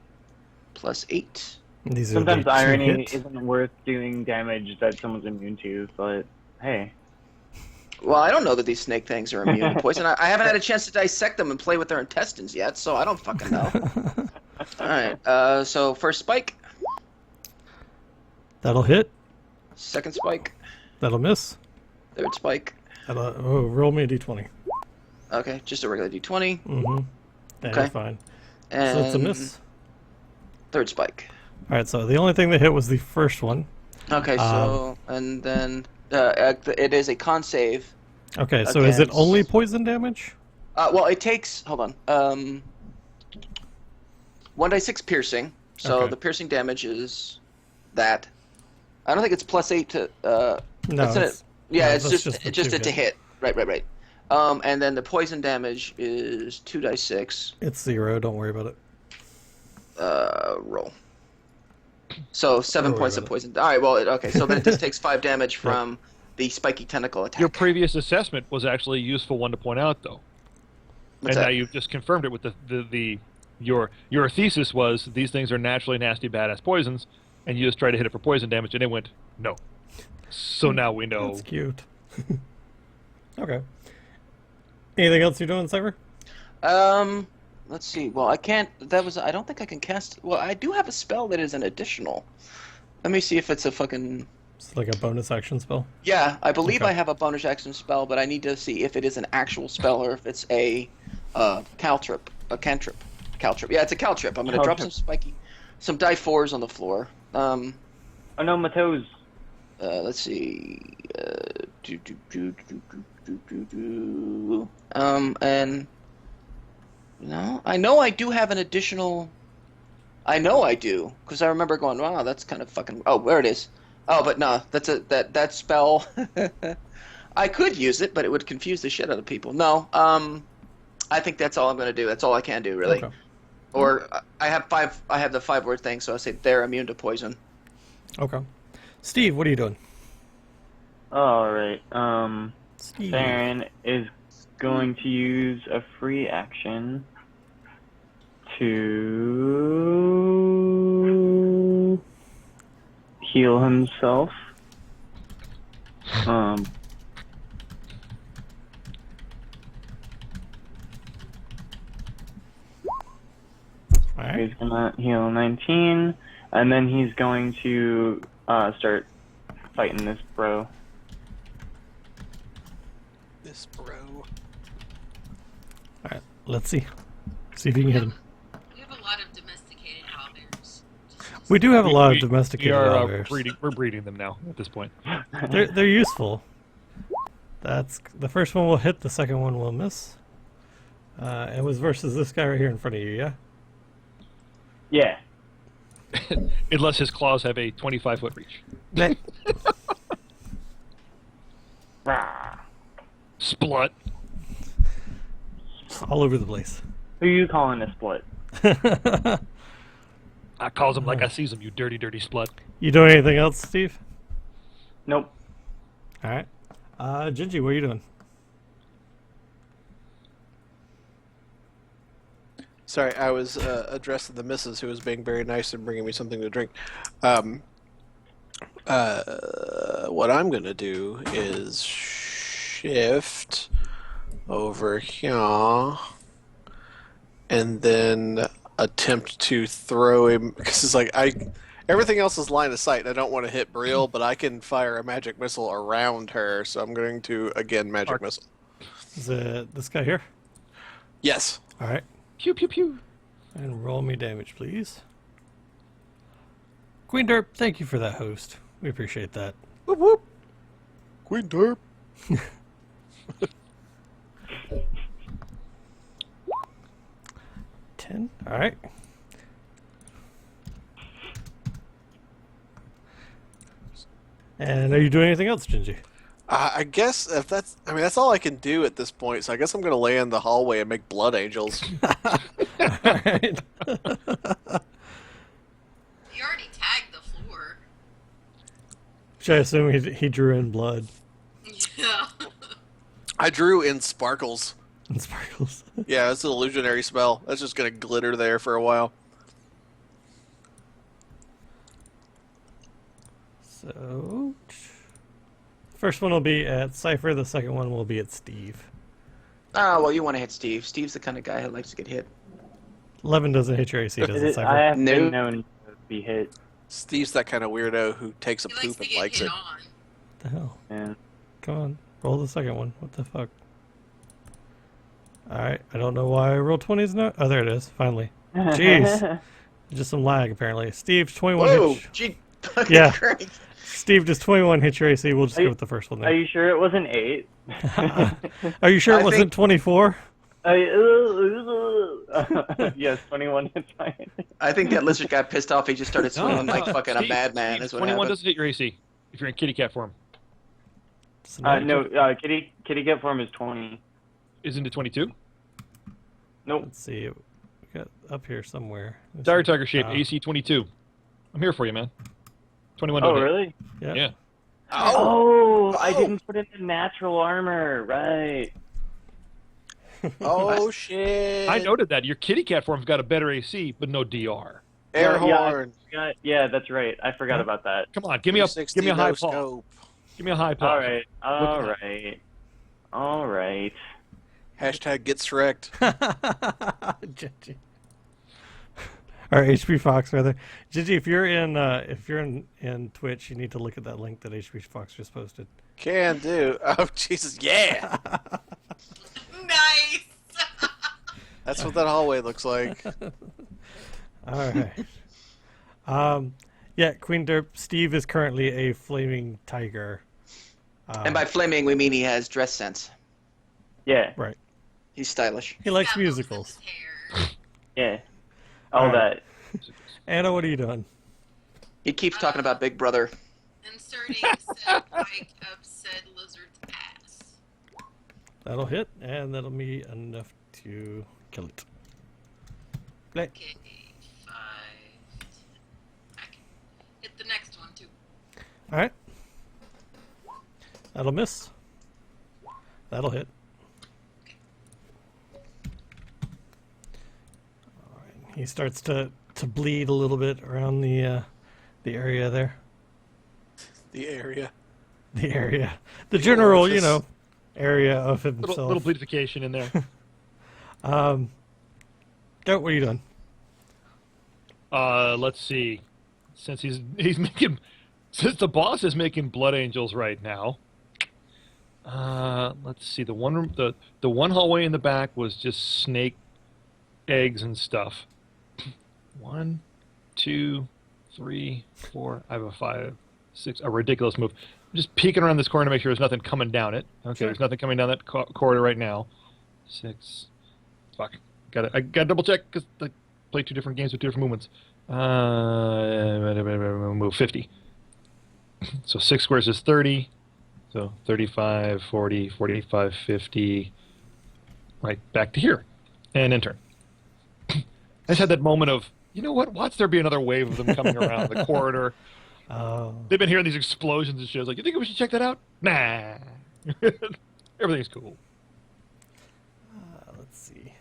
plus 8. These are Sometimes the two irony hits. isn't worth doing damage that someone's immune to, but hey. Well, I don't know that these snake things are immune to poison. I haven't had a chance to dissect them and play with their intestines yet, so I don't fucking know. All right, so first spike, That'll hit. second spike, That'll miss. third spike. Roll me a d20. Okay, just a regular d20, Mm-hmm. Yeah, Okay. you're fine. and So it's a miss. third spike. All right, so the only thing that hit was the first one. Okay, so and then it is a con save. Okay, so is it Against- only poison damage? Well, it takes. Hold on. 1d6 piercing. So Okay. the piercing damage is that. I don't think it's +8 to. No, That's it's, Yeah, no, it's that's just the just two a hit. Right. And then the poison damage is 2d6. It's 0. Don't worry about it. Roll. So 7 worry points of about poison. All right. Well, okay. So then it just takes 5 damage from the spiky tentacle attack. Your previous assessment was actually a useful one to point out, though. What's and that? now you've just confirmed it with the Your thesis was these things are naturally nasty, badass poisons, and you just try to hit it for poison damage, and it went no. So now we know. That's cute. Okay. Anything else you're doing, Cypher? Let's see. Well, I can't. I don't think I can cast. Well, I do have a spell that is an additional. Let me see if it's a fucking. It's like a bonus action spell. Yeah, I believe Okay. I have a bonus action spell, but I need to see if it is an actual spell or if it's a caltrip, a cantrip, caltrip. Yeah, it's a caltrip. I'm gonna drop some some die 4s on the floor. Oh no, my toes. Let's see. And no, I know I do have an additional. I know I do because I remember going, wow, that's kind of fucking. Oh, where it is. Oh, but no, that spell. I could use it, but it would confuse the shit out of people. No, I think that's all I'm gonna do. That's all I can do, really. Okay. Or I have 5. I have the 5-word thing, so I say they're immune to poison. Okay. Steve, what are you doing? All right. Steve. Baron is going to use a free action to heal himself. All right. He's gonna heal 19, and then he's going to start fighting this bro. This bro. All right. Let's see. See if you can hit him. We have a lot of domesticated owlbears. We do have a lot of We domesticated are owlbears. we're breeding them now at this point. They're useful. That's the first one will hit. The second one will miss. It was versus this guy right here in front of you. Yeah. Yeah. Unless his claws have a 25-foot reach. Rah. Splut. All over the place. Who you calling a split? I calls him like I sees him, you dirty, dirty splut. You doing anything else, Steve? Nope. All right. Gingy, what are you doing? Sorry, I was addressing the missus who was being very nice and bringing me something to drink. What I'm gonna do is shift over here and then attempt to throw him because it's like everything else is line of sight. And I don't want to hit Brielle, but I can fire a magic missile around her, so I'm going to again magic missile. Is it this guy here? Yes. All right. Pew, pew, pew. And roll me damage, please. Queen Derp, thank you for that host. We appreciate that. Whoop whoop. Queen Derp. 10. All right. And are you doing anything else, Gingy? I guess if that's all I can do at this point. So I guess I'm gonna lay in the hallway and make blood angels. All right. You already tagged the floor. Should I assume he drew in blood Yeah. I drew in sparkles. and sparkles? Yeah, it's an illusionary spell. That's just gonna glitter there for a while. So, first one will be at Cypher. The second one will be at Steve. Ah, well, you want to hit Steve. Steve's the kind of guy who likes to get hit. 11 doesn't hit your AC, does it, I Cypher? have No. been known to be hit. Steve's that kind of weirdo who takes a He likes poop to and get likes hit it. on. What the hell? Yeah. Come on, roll the second one. What the fuck? Alright, I don't know why I rolled 20s now. Oh, there it is, finally. Jeez. Just some lag, apparently. Steve, 21 Whoa! hit. Gee, fucking Yeah. Christ. Steve, does 21 hit your AC? We'll just Are go you- with the first one Are there. you sure it wasn't 8? Are you sure it I wasn't think- 24? Yes, 21 hits fine. I think that lizard got pissed off. He just started swinging like fucking a Steve, madman. Steve, Is what 21 happened. doesn't hit your AC if you're in kitty cat form. No, kitty get form is 20. Isn't it 22? Nope. Let's see. We got up here somewhere. Let's Dire see. Tiger shape, Oh, AC 22. I'm here for you, man. 21 Oh, don't hit. really? Yeah. Yeah. Oh! Oh, I didn't put in the natural armor. Right. Oh shit! I noted that your kitty cat form's got a better AC, but no DR. Air Yeah, horn. yeah, that's right. I forgot about that. Come on, give me a 360 high no paw. scope. Give me a high paw. All right, all Look right, all right. Hashtag get wrecked. Gigi. Or HP Fox rather. Gigi, if you're in Twitch, you need to look at that link that HP Fox just posted. Can do. Oh Jesus, yeah. Nice. That's what that hallway looks like. All right. Yeah, Queen Derp. Steve is currently a flaming tiger. And by flaming, we mean he has dress sense. Yeah, Right. He's stylish. He likes Got bumps in musicals. his hair. yeah. All Alright. that. Anna, what are you doing? He keeps talking about Big Brother. Inserting said bike up said lizard's ass. That'll hit, and that'll be enough to kill it. Play. Okay, 5. I can hit the next one too. All right. That'll miss. That'll hit. All right. He starts to bleed a little bit around the area there. The area. The area. The general, orifice. area of himself. Little bleedification in there. Goat, what are you doing? Let's see. Since since the boss is making blood angels right now. Let's see. The one hallway in the back was just snake eggs and stuff. 1, 2, 3, 4. I have a 5, 6. A ridiculous move. I'm just peeking around this corner to make sure there's nothing coming down it. Okay, Sure. there's nothing coming down that corridor right now. 6. Fuck. I got to double check because I play 2 different games with 2 different movements. Move 50. So 6 squares is 30. So 35, 40, 45, 50. Right back to here. And enter. I just had that moment of, you know what? Watch there be another wave of them coming around the corridor. They've been hearing these explosions and shit. I was like, you think we should check that out? Nah. Everything's cool. Let's see.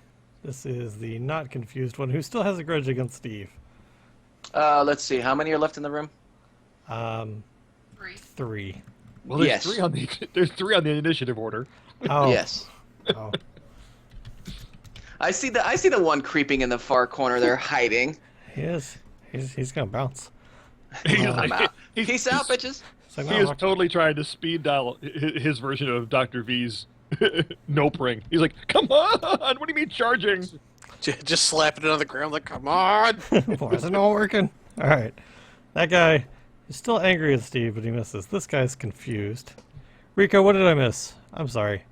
This is the not confused one who still has a grudge against Steve. Let's see. How many are left in the room? 3. 3. Well, there's Yes. 3 on the initiative order. Oh. Yes. Oh. I see the one creeping in the far corner there, hiding. He is. He's gonna bounce. He's I'm out. he's- Peace out, bitches. It's like, He no, is I'll- totally trying to speed dial his version of Dr. V's nope ring. He's like, come on! What do you mean charging? Just slapping it on the ground like, come on! Why is it not working? All right. That guy is still angry at Steve, but he misses. This guy's confused. Rico, what did I miss? I'm sorry.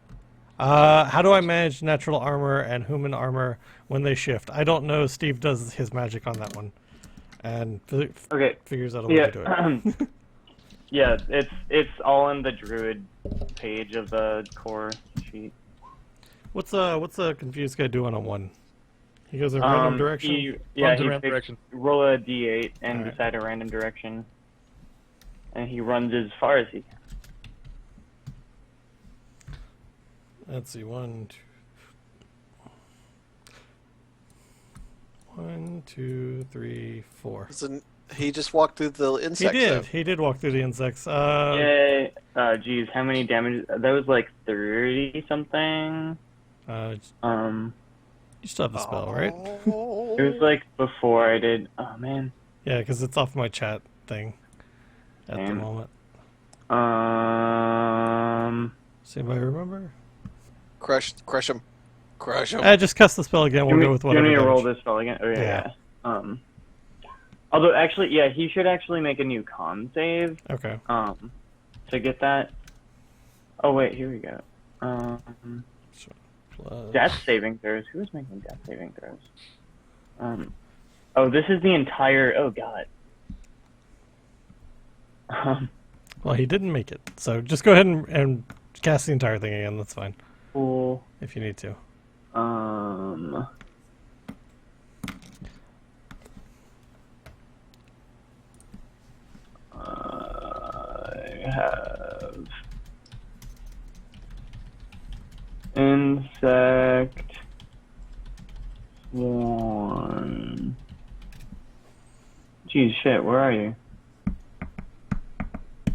How do I manage natural armor and human armor when they shift? I don't know. Steve does his magic on that one, and Okay. figures out a way Yeah. to do it. Yeah, it's all in the druid page of the core sheet. What's a confused guy doing on one? He goes in a random direction. He Runs he around picks- direction. roll a d8 and Alright. decide a random direction, and he runs as far as he can. Let's see. 1, 2, 3, 4. He just walked through the He insect did. zone. He did walk through the insects. Yay! Geez, how many damage? That was like 30 something. You still have the spell, right? Oh. It was like before I did. Oh man. Yeah, because it's off my chat thing at the Damn. moment. Does anybody remember? Crush him. Crush him. Just cast the spell again. We'll go with do you whatever. want me to roll damage. this spell again? Oh Yeah. yeah. Although actually, yeah, he should actually make a new con save. Okay. To get that. Oh wait, here we go. Plus- Death saving throws. Who is making death saving throws? Oh, this is the entire. Oh god. Well, he didn't make it, so just go ahead and cast the entire thing again. That's fine Cool. if you need to. I have insect Geez, shit, where are you?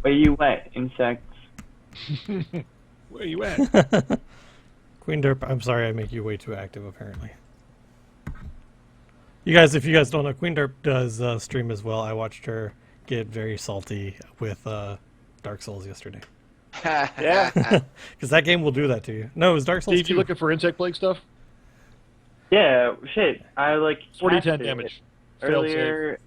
Where you at, insects? Where you at? Queen Derp, I'm sorry I make you way too active, apparently. You guys, if you guys don't know, Queen Derp does stream as well. I watched her get very salty with Dark Souls yesterday. Yeah. Because that game will do that to you. No, it was Dark Souls Steve, 2. you looking for insect plague stuff? Yeah, shit. I like 40-10 casted it damage. Failed save. earlier